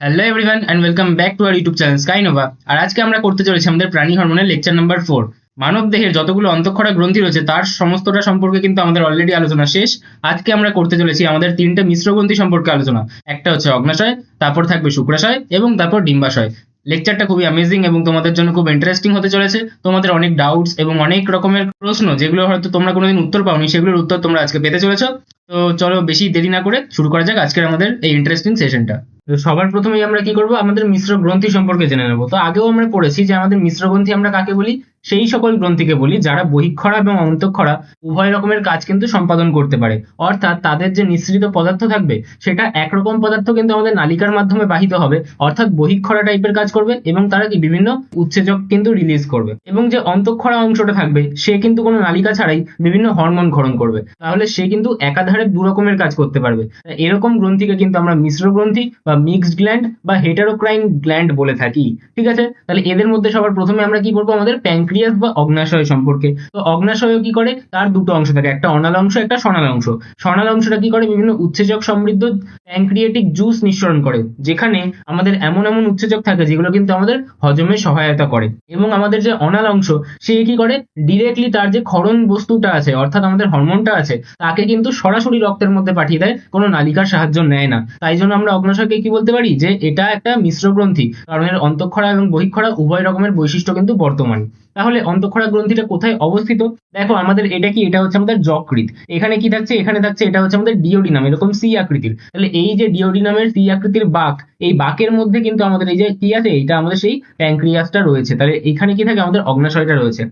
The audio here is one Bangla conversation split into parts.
Hello everyone and welcome back to our YouTube channel Skynova. আর আজকে আমরা করতে চলেছি আমাদের প্রাণী হরমোনের লেকচার নাম্বার 4। মানব দেহের যতগুলো অন্তঃক্ষরা গ্রন্থি রয়েছে তার সমস্তটা সম্পর্কে কিন্তু আমাদের অলরেডি আলোচনা শেষ। আজকে আমরা করতে চলেছি আমাদের তিনটে মিশ্র গ্রন্থি সম্পর্কে আলোচনা। একটা হচ্ছে অগ্নাশয়, তারপর থাকবে শুক্রাশয় এবং তারপর ডিম্বাশয়। লেকচারটা খুবই অ্যামেজিং এবং তোমাদের জন্য খুব ইন্টারেস্টিং হতে চলেছে। তোমাদের অনেক ডাউটস এবং অনেক রকমের প্রশ্ন যেগুলো হয়তো তোমরা কোনোদিন উত্তর পাওনি, সেগুলোর উত্তর তোমরা আজকে পেতে চলেছো। তো চলো বেশি দেরি না করে শুরু করা যাক আজকের আমাদের এই ইন্টারেস্টিং সেশনটা। তো সবার প্রথমেই আমরা কি করব, আমাদের মিশ্র গ্রন্থি সম্পর্কে জেনে নেব। তো আগেও আমরা পড়েছি যে আমাদের মিশ্র গ্রন্থি আমরা কাকে বলি, সেই সকল গ্রন্থিকে বলি যারা বহিঃক্ষরা এবং অন্তঃক্ষরা উভয় রকমের কাজ কিন্তু সম্পাদন করতে পারে। অর্থাৎ তাদের যে নিঃসৃত পদার্থ থাকবে সেটা একরকম পদার্থ কিন্তু আমাদের নালিকার মাধ্যমে বাহিত হবে, অর্থাৎ বহিঃক্ষরা টাইপের কাজ করবে এবং তারা কি বিভিন্ন উৎসেচক কিন্তু রিলিজ করবে। এবং যে অন্তঃক্ষরা অংশটা থাকবে সে কিন্তু কোনো নালিকা ছাড়াই বিভিন্ন হরমোন ক্ষরণ করবে, তাহলে সে কিন্তু একাধারে দু রকমের কাজ করতে পারবে। এরকম গ্রন্থিকে কিন্তু আমরা মিশ্র গ্রন্থি বা মিক্সড গ্ল্যান্ড বা হেটারোক্রাইন গ্ল্যান্ড বলে থাকি। ঠিক আছে, তাহলে এদের মধ্যে সবার প্রথমে আমরা কি করবো, আমাদের প্যানক্রিয়াস বা অগ্নাশয় সম্পর্কে। তো অগ্নাশয় কি করে, তার দুটো অংশ থাকে, একটা অনাল অংশ একটা স্বনাল অংশ। স্বনাল অংশটা কি করে, বিভিন্ন উৎসেচক সমৃদ্ধ প্যানক্রিয়েটিক জুস নিঃসরণ করে, যেখানে আমাদের এমন এমন উৎসেচক থাকে যেগুলো কিন্তু আমাদের হজমে সহায়তা করে। এবং আমাদের যে অনাল অংশ সে কি করে, ডিরেক্টলি তার যে ক্ষরণ বস্তুটা আছে অর্থাৎ আমাদের হরমোনটা আছে তাকে কিন্তু সরাসরি রক্তের মধ্যে পাঠিয়ে দেয়, কোনো নালিকার সাহায্য নেয় না। তাই জন্য আমরা অগ্নাশয়কে কি বলতে পারি, যে এটা একটা মিশ্র গ্রন্থি, কারণ এর অন্তঃক্ষরা এবং বহিঃক্ষরা উভয় রকমের বৈশিষ্ট্য কিন্তু বর্তমান। তাহলে অন্তঃক্ষরা গ্রন্থিটা কোথায় অবস্থিত, দেখো আমাদের এটা কি, এটা হচ্ছে আমাদের যকৃৎ। এখানে কি থাকছে, এখানে থাকছে এটা হচ্ছে আমাদের ডিওডিনাম, এরকম সি আকৃতির। তাহলে এই যে ডিওডিনামের সি আকৃতির বাঁক, এই বাঁকের মধ্যে কিন্তু আমাদের এই যে কি আছে, এটা আমাদের সেই প্যানক্রিয়াসটা রয়েছে। তাহলে এখানে কি থাকে, আমাদের অগ্নাশয়টা রয়েছে।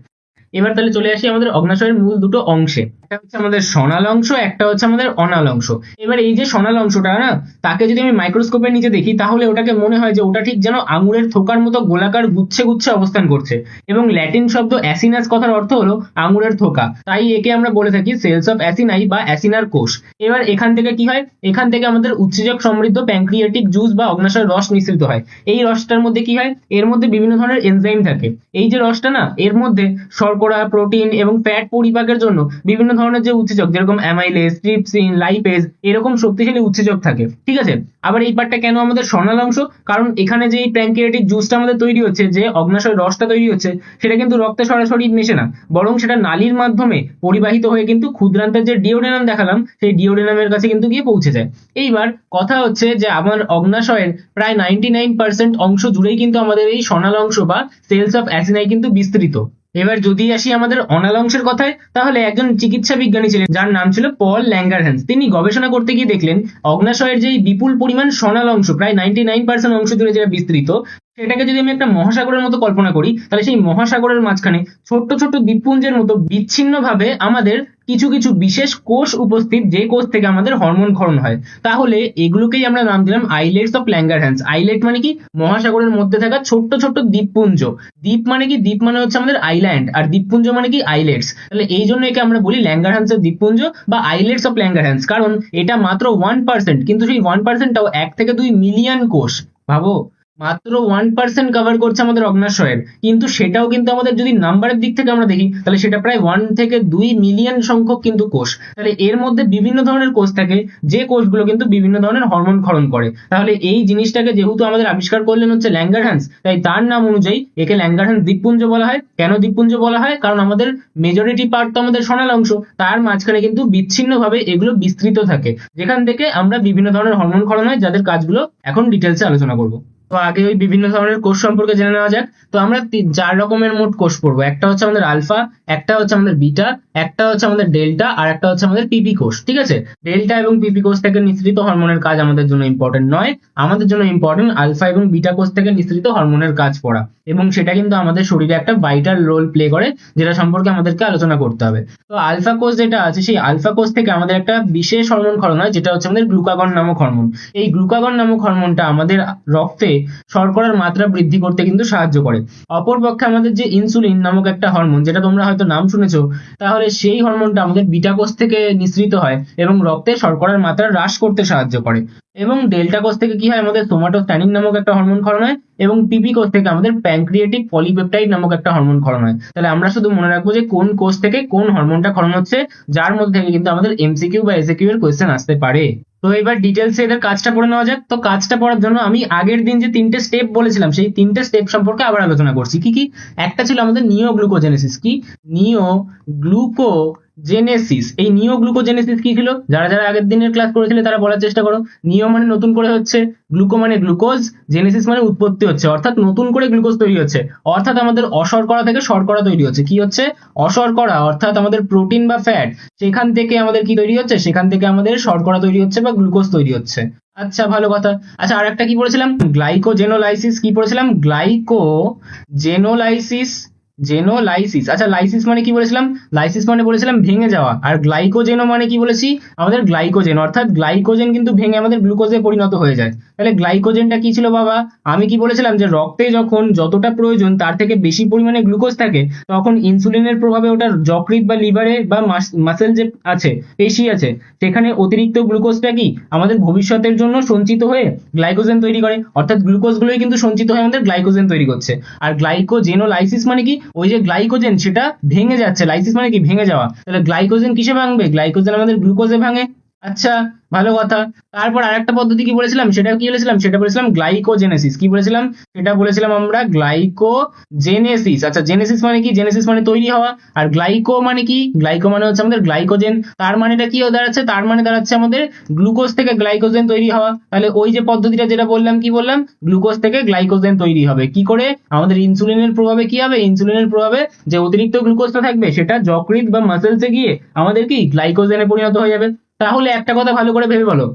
এবার তাহলে চলে আসি আমাদের অগ্নাশয়ের মূল দুটো অংশে, একটা হচ্ছে আমাদের স্বনাল অংশ, একটা হচ্ছে আমাদের অনাল অংশ। এবার এই যে স্বনাল অংশটা না, তাকে যদি আমি মাইক্রোস্কোপের নিচে দেখি তাহলে ওটাকে মনে হয় যে ওটা ঠিক যেন আঙুরের থোকার মতো গোলাকার গুচ্ছে গুচ্ছে অবস্থান করছে। এবং ল্যাটিন শব্দ অ্যাসিনাস কথার অর্থ হলো আঙুরের থোকা, তাই একে আমরা বলে থাকি সেলস অফ অ্যাসিনাই বা অ্যাসিনার কোষ। এবার এখান থেকে কি হয়, এখান থেকে আমাদের উৎসেচক সমৃদ্ধ প্যানক্রিয়েটিক জুস বা অগ্নাশয় রস নিঃসৃত হয়। এই রসটার মধ্যে কি হয়, এর মধ্যে বিভিন্ন ধরনের এনজাইম থাকে। এই যে রসটা না, এর মধ্যে শর্করা, প্রোটিন এবং ফ্যাট পরিপাকের জন্য বিভিন্ন ধরনের যে উৎসেচক, যেরকম অ্যামাইলেজ, ট্রিপসিন, লাইপেজ, এরকম শক্তিশালী উৎসেচক থাকে। ঠিক আছে, আবার এই পার্টটা কেন আমাদের স্বনাল অংশ, কারণ এখানে যে প্যানক্রিয়াটিক জুসটা আমাদের তৈরি হচ্ছে, যে অগ্নাশয় রসটা তৈরি হচ্ছে, সেটা কিন্তু রক্তে সরাসরি মেশে না, বরং সেটা নালীর মাধ্যমে পরিবাহিত হয়ে কিন্তু ক্ষুদ্রান্তের যে ডিওডেনাম দেখালাম সেই ডিওডেনামের কাছে কিন্তু গিয়ে পৌঁছে যায়। এইবার কথা হচ্ছে যে আমার অগ্নাশয়ের প্রায় 99% অংশ জুড়েই কিন্তু আমাদের এই স্বনাল অংশ বা সেলস অফ অ্যাসিনাই কিন্তু বিস্তৃত। এবার যদি আসি আমাদের অনাল অংশের কথায়, তাহলে একজন চিকিৎসা বিজ্ঞানী ছিলেন যার নাম ছিল পল ল্যাঙ্গারহ্যান্স। তিনি গবেষণা করতে গিয়ে দেখলেন অগ্নাশয়ের যে বিপুল পরিমাণ স্বনাল অংশ, প্রায় 99% অংশ জুড়ে যেটা বিস্তৃত, সেটাকে যদি আমি একটা মহাসাগরের মতো কল্পনা করি, তাহলে সেই মহাসাগরের মাঝখানে ছোট্ট ছোট্ট দ্বীপপুঞ্জের মতো বিচ্ছিন্নভাবে আমাদের কিছু কিছু বিশেষ কোষ উপস্থিত, যে কোষ থেকে আমাদের হরমোন ক্ষরণ হয়। তাহলে এগুলোকেই আমরা নাম দিলাম আইলেটস অফ ল্যাঙ্গারহ্যান্স। আইলেট মানে কি, মহাসাগরের মধ্যে থাকা ছোট্ট ছোট্ট দ্বীপপুঞ্জ। দ্বীপ মানে কি, দ্বীপ মানে হচ্ছে আমাদের আইল্যান্ড, আর দ্বীপপুঞ্জ মানে কি আইলেটস। তাহলে এই জন্য একে আমরা বলি ল্যাঙ্গারহ্যান্সের দ্বীপপুঞ্জ বা আইলেটস অফ ল্যাঙ্গারহ্যান্স, কারণ এটা মাত্র 1%, কিন্তু সেই 1%টাও 1 থেকে 2 মিলিয়ন কোষ। ভাবো, মাত্র 1% কভার করছে আমাদের অগ্নাশয়ের, কিন্তু সেটাও কিন্তু আমাদের যদি নাম্বারের দিক থেকে আমরা দেখি তাহলে সেটা প্রায় 1 থেকে 2 মিলিয়ন সংখ্যক কিন্তু কোষ। তাহলে এর মধ্যে বিভিন্ন ধরনের কোষ থাকে, যে কোষগুলো কিন্তু বিভিন্ন ধরনের হরমোন ক্ষরণ করে। তাহলে এই জিনিসটাকে যেহেতু আমাদের আবিষ্কার করলেন হচ্ছে ল্যাঙ্গারহ্যান্স, তাই তার নাম অনুযায়ী একে ল্যাঙ্গারহ্যান্স দ্বীপপুঞ্জ বলা হয়। কেন দ্বীপপুঞ্জ বলা হয়, কারণ আমাদের মেজরিটি পার্ট তো আমাদের স্বনাল অংশ, তার মাঝখানে কিন্তু বিচ্ছিন্নভাবে এগুলো বিস্তৃত থাকে, যেখান থেকে আমরা বিভিন্ন ধরনের হরমোন ক্ষরণ হয়, যাদের কাজগুলো এখন ডিটেলসে আলোচনা করবো। তো আগে ওই বিভিন্ন ধরনের কোষ সম্পর্কে জেনে নেওয়া যাক। তো আমরা 4 রকমের মোট কোষ পড়বো, একটা হচ্ছে আমাদের আলফা, একটা হচ্ছে আমাদের বিটা, একটা হচ্ছে আমাদের ডেল্টা, আর একটা হচ্ছে আমাদের পিপি কোষ। ঠিক আছে, ডেল্টা এবং পিপি কোষ থেকে নিঃসৃত হরমোনের কাজ আমাদের জন্য ইম্পর্টেন্ট নয়, আমাদের জন্য ইম্পর্টেন্ট আলফা এবং বিটা কোষ থেকে নিঃসৃত হরমোনের কাজ পড়া, এবং সেটা কিন্তু আমাদের শরীরে একটা ভাইটাল রোল প্লে করে, যেটা সম্পর্কে আমাদেরকে আলোচনা করতে হবে। তো আলফা কোষ যেটা আছে, সেই আলফা কোষ থেকে আমাদের একটা বিশেষ হরমোন ক্ষরণ হয়, যেটা হচ্ছে আমাদের গ্লুকাগন নামক হরমোন। এই গ্লুকাগন নামক হরমোনটা আমাদের রক্তে শর্করার মাত্রা বৃদ্ধি করতে কিন্তু সাহায্য করে। অপরপক্ষে আমাদের যে ইনসুলিন নামক একটা হরমোন, যেটা তোমরা হয়তো নাম শুনেছো, তাহলে সেই হরমোনটা আমাদের বিটা কোষ থেকে নিঃসৃত হয় এবং রক্তে শর্করার মাত্রা হ্রাস করতে সাহায্য করে। এবং ডেল্টা কোষ থেকে কি হয়, আমাদের সোমাটোস্ট্যানিন নামক একটা হরমোন ক্ষরণ হয়, এবং পিপি কোষ থেকে আমাদের প্যানক্রিয়েটিক পলিপেপটাইড নামক একটা হরমোন ক্ষরণ হয়। তাহলে আমরা শুধু মনে রাখবো যে কোন কোষ থেকে কোন হরমোনটা ক্ষরণ হচ্ছে, যার মধ্যে থেকে কিন্তু আমাদের এমসিকিউ বা এসএকিউ এর কোয়েশ্চেন আসতে পারে। তো এবার ডিটেলসে এদের কাজটা করে নেওয়া যাক। তো কাজটা করার জন্য আমি আগের দিন যে 3টে স্টেপ বলেছিলাম সেই 3টে স্টেপ সম্পর্কে আবার আলোচনা করছি। কি কি? একটা ছিল আমাদের নিওগ্লুকোজেনেসিস। কি? নিওগ্লুকোজেনেসিস। এই নিওগ্লুকোজেনেসিস কি ছিল? যারা যারা আগের দিনের ক্লাস করেছিলে তারা বলার চেষ্টা করো। নিও মানে নতুন করে হচ্ছে, গ্লুকো মানে গ্লুকোজ, জেনেসিস মানে উৎপত্তি হচ্ছে, অর্থাৎ নতুন করে গ্লুকোজ তৈরি হচ্ছে, অর্থাৎ আমাদের অশর্করা থেকে শর্করা তৈরি হচ্ছে। কি হচ্ছে? অশর্করা, অর্থাৎ আমাদের প্রোটিন বা ফ্যাট, সেখান থেকে আমাদের কি তৈরি হচ্ছে? সেখান থেকে আমাদের শর্করা তৈরি হচ্ছে বা গ্লুকোজ তৈরি হচ্ছে। আচ্ছা, ভালো কথা। আচ্ছা, আর একটা কি পড়েছিলাম? গ্লাইকোজেনোলাইসিস। কি পড়েছিলাম? গ্লাইকোজেনোলাইসিস। জেনোলাইসিস। আচ্ছা, লাইসিস মানে কি বলেছিলাম? লাইসিস মানে বলেছিলাম ভেঙে যাওয়া। আর গ্লাইকোজেনো মানে কি বলেছি? আমাদের গ্লাইকোজেন, অর্থাৎ গ্লাইকোজেন কিন্তু ভেঙে আমাদের গ্লুকোজে পরিণত হয়ে যায়। তাহলে গ্লাইকোজেনটা কি ছিল বাবা? আমি কি বলেছিলাম যে রক্তে যখন যতটা প্রয়োজন তার থেকে বেশি পরিমাণে গ্লুকোজ থাকে তখন ইনসুলিনের প্রভাবে ওটা যকৃৎ বা লিভারে বা মাসেল যে আছে, পেশি আছে, সেখানে অতিরিক্ত গ্লুকোজটা কি আমাদের ভবিষ্যতের জন্য সঞ্চিত হয়ে গ্লাইকোজেন তৈরি করে, অর্থাৎ গ্লুকোজগুলোই কিন্তু সঞ্চিত হয়ে আমাদের গ্লাইকোজেন তৈরি করছে। আর গ্লাইকোজেনোলাইসিস মানে কি? ওই যে গ্লাইকোজেন সেটা ভেঙে যাচ্ছে। লাইসিস মানে কি? ভেঙে যাওয়া। তাহলে গ্লাইকোজেন কিসে ভাঙবে? গ্লাইকোজেন আমাদের গ্লুকোজে ভাঙে। আচ্ছা, ভালো কথা। তারপর আরেকটা পদ্ধতি কি বলেছিলাম? সেটা কি বলেছিলাম? সেটা বলেছিলাম গ্লাইকোজেনেসিস। কি বলেছিলাম? সেটা বলেছিলাম আমরা গ্লাইকোজেনেসিস। আচ্ছা, জেনেসিস মানে কি? জেনেসিস মানে তৈরি হওয়া। আর গ্লাইকো মানে কি? গ্লাইকো মানে হচ্ছে আমাদের গ্লাইকোজেন। তার মানেটা কি দাঁড়াচ্ছে? তার মানে দাঁড়াচ্ছে আমাদের গ্লুকোজ থেকে গ্লাইকোজেন তৈরি হওয়া। তাহলে ওই যে পদ্ধতিটা যেটা বললাম, কি বললাম? গ্লুকোজ থেকে গ্লাইকোজেন তৈরি হবে কি করে? আমাদের ইনসুলিনের প্রভাবে কি হবে? ইনসুলিনের প্রভাবে যে অতিরিক্ত গ্লুকোজটা থাকবে সেটা যকৃৎ বা মাসেলসে গিয়ে আমাদের কি গ্লাইকোজেনে পরিণত হয়ে যাবে। তাহলে একটা কথা ভালো করে ভেবে বলো,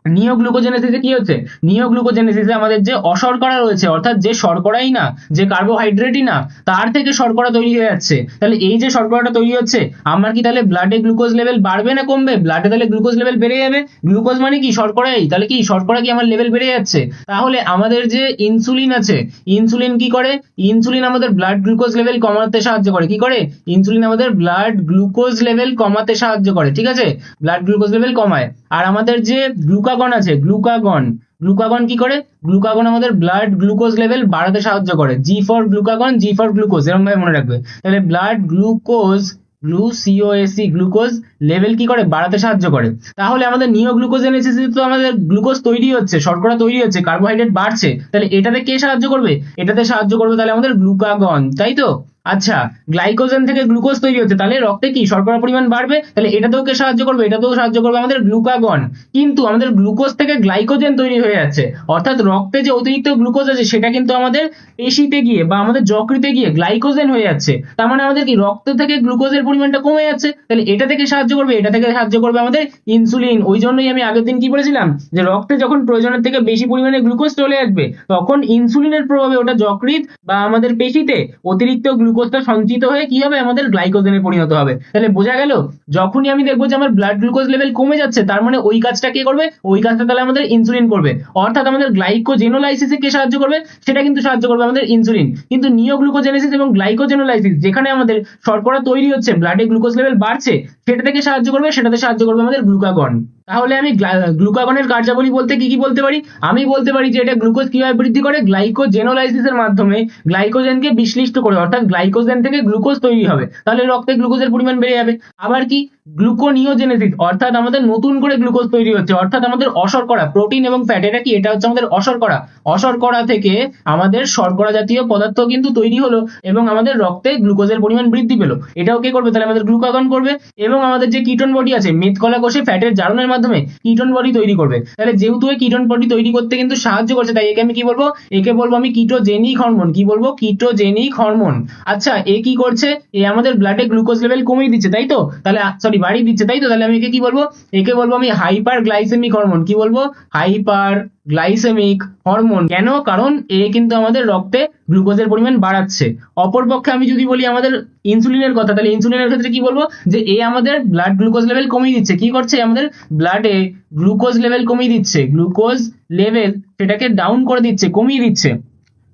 নিওগ্লুকোজেনেসিসে কি হচ্ছে? নিওগ্লুকোজেনেসিসে আমাদের যে অশর্করা রয়েছে, অর্থাৎ যে শর্করাই না, যে কার্বোহাইড্রেটই না, তার থেকে শর্করা তৈরি হয়ে যাচ্ছে। তাহলে এই যে শর্করাটা তৈরি হচ্ছে, আমার কি তাহলে ব্লাডে গ্লুকোজ লেভেল বাড়বে না কমবে? ব্লাডে তাহলে গ্লুকোজ লেভেল বেড়ে যাবে। গ্লুকোজ মানে কি? শর্করাই। তাহলে কি শর্করা কি আমার লেভেল বেড়ে যাচ্ছে? তাহলে আমাদের যে ইনসুলিন আছে, ইনসুলিন কি করে? ইনসুলিন আমাদের ব্লাড গ্লুকোজ লেভেল কমাতে সাহায্য করে। কি করে? ইনসুলিন আমাদের ব্লাড গ্লুকোজ লেভেল কমাতে সাহায্য করে। ঠিক আছে, ব্লাড গ্লুকোজ লেভেল কমায়। আর আমাদের যে গ্লুকাগন আছে, গ্লুকাগন, গ্লুকাগন কি করে? গ্লুকাগন আমাদের ব্লাড গ্লুকোজ লেভেল বাড়াতে সাহায্য করে। G for glucagon, G for glucose, এরকম ভাবে মনে রাখবে। তাহলে ব্লাড গ্লুকোজ, গ্লুসিওএসি, গ্লুকোজ লেভেল কি করে? বাড়াতে সাহায্য করে। তাহলে আমাদের নিওগ্লুকোজেনেসিসে তো আমাদের গ্লুকোজ তৈরি হচ্ছে, শর্করা তৈরি হচ্ছে, কার্বোহাইড্রেট বাড়ছে। তাহলে এটাতে কে সাহায্য করবে? এটাতে সাহায্য করবে তাহলে আমাদের গ্লুকাগন, তাই তো? আচ্ছা, গ্লাইকোজেন থেকে গ্লুকোজ তৈরি হচ্ছে, তাহলে রক্তে কি শর্করার পরিমাণ বাড়বে? তাহলে এটাতেও কে সাহায্য করবে? এটাতেও সাহায্য করবে আমাদের গ্লুকাগন। কিন্তু আমাদের গ্লুকোজ থেকে গ্লাইকোজেন তৈরি হয়ে যাচ্ছে, অর্থাৎ রক্তে যে অতিরিক্ত গ্লুকোজ আছে সেটা কিন্তু আমাদের পেশিতে গিয়ে বা আমাদের যকৃতে গিয়ে গ্লাইকোজেন হয়ে যাচ্ছে। তার মানে আমাদের কি রক্ত থেকে গ্লুকোজের পরিমাণটা কমে যাচ্ছে। তাহলে এটা থেকে সাহায্য করবে, এটা থেকে সাহায্য করবে আমাদের ইনসুলিন। ওই জন্যই আমি আগের দিন কি বলেছিলাম যে রক্তে যখন প্রয়োজনের থেকে বেশি পরিমাণে গ্লুকোজ চলে আসবে তখন ইনসুলিনের প্রভাবে ওটা যকৃৎ বা আমাদের পেশিতে অতিরিক্ত গ্লুকোজটা সঞ্চিত হয়ে কি হবে? আমাদের গ্লাইকোজেনে পরিণত হবে। তাহলে বোঝা গেল, যখনই আমি দেখবো যে আমার ব্লাড গ্লুকোজ লেভেল কমে যাচ্ছে তার মানে ওই কাজটা কে করবে? ওই কাজটা তাহলে আমাদের ইনসুলিন করবে। অর্থাৎ আমাদের গ্লাইকোজেনোলাইসিসে কে সাহায্য করবে? সেটা কিন্তু সাহায্য করবে আমাদের ইনসুলিন। কিন্তু নিওগ্লুকোজেনেসিস এবং গ্লাইকোজেনোলাইসিস যেখানে আমাদের শর্করা তৈরি হচ্ছে, ব্লাডে গ্লুকোজ লেভেল বাড়ছে, সেটা থেকে সাহায্য করবে, সেটাতে সাহায্য করবে আমাদের গ্লুকাগন। তাহলে আমি গ্লুকাগনের কার্যাবলী বলতে কি কি বলতে পারি? আমি বলতে পারি যে এটা গ্লুকোজ কিভাবে বৃদ্ধি করে? গ্লাইকোজেনোলাইসিসের মাধ্যমে গ্লাইকোজেনকে বিশ্লিষ্ট করে, অর্থাৎ গ্লাইকোজেন থেকে গ্লুকোজ তৈরি হবে, তাহলে রক্তে গ্লুকোজের পরিমাণ বেড়ে যাবে। আবার কি? গ্লুকোনিওজেনেসিস, অর্থাৎ আমাদের নতুন করে গ্লুকোজ তৈরি হচ্ছে, অর্থাৎ আমাদের অশর্করা, প্রোটিন এবং ফ্যাট, এটা কি? এটা হচ্ছে আমাদের অশর্করা। অশর্করা থেকে আমাদের শর্করা জাতীয় পদার্থ কিন্তু তৈরি হলো এবং আমাদের রক্তে গ্লুকোজের পরিমাণ বৃদ্ধি পেলো। এটাও কে করবে? তাহলে আমাদের গ্লুকাগন করবে। এবং আমাদের যে কিটোন বডি আছে, মেদকলা কোষে ফ্যাটের জারণের মাধ্যমে কিটোন বডি তৈরি করবে। তাহলে যেহেতু এই কিটোন বডি তৈরি করতে কিন্তু সাহায্য করছে, তাই একে আমি কি বলবো? একে বলবো আমি কিটোজেনিক হরমোন। কি বলবো? Ketogenic hormone. আচ্ছা, এ কি করছে? এ আমাদের ব্লাডে গ্লুকোজ লেভেল কমিয়ে দিচ্ছে, তাই তো? তাহলে সরি, বাড়িয়ে দিচ্ছে, তাই তো? তাহলে আমি একে কি বলবো? একে বলবো আমি হাইপার গ্লাইসেমিক হরমোন। কি বলবো? Hyper glycaemic hormone. কেন? কারণ এ কিন্তু আমাদের রক্তে গ্লুকোজের পরিমাণ বাড়াচ্ছে। অপরপক্ষে আমি যদি বলি আমাদের ইনসুলিনের কথা, তাহলে ইনসুলিনের ক্ষেত্রে কি বলবো? যে এ আমাদের ব্লাড গ্লুকোজ লেভেল কমিয়ে দিচ্ছে। কি করছে? আমাদের ব্লাডে গ্লুকোজ লেভেল কমিয়ে দিচ্ছে, গ্লুকোজ লেভেল সেটাকে ডাউন করে দিচ্ছে, কমিয়ে দিচ্ছে।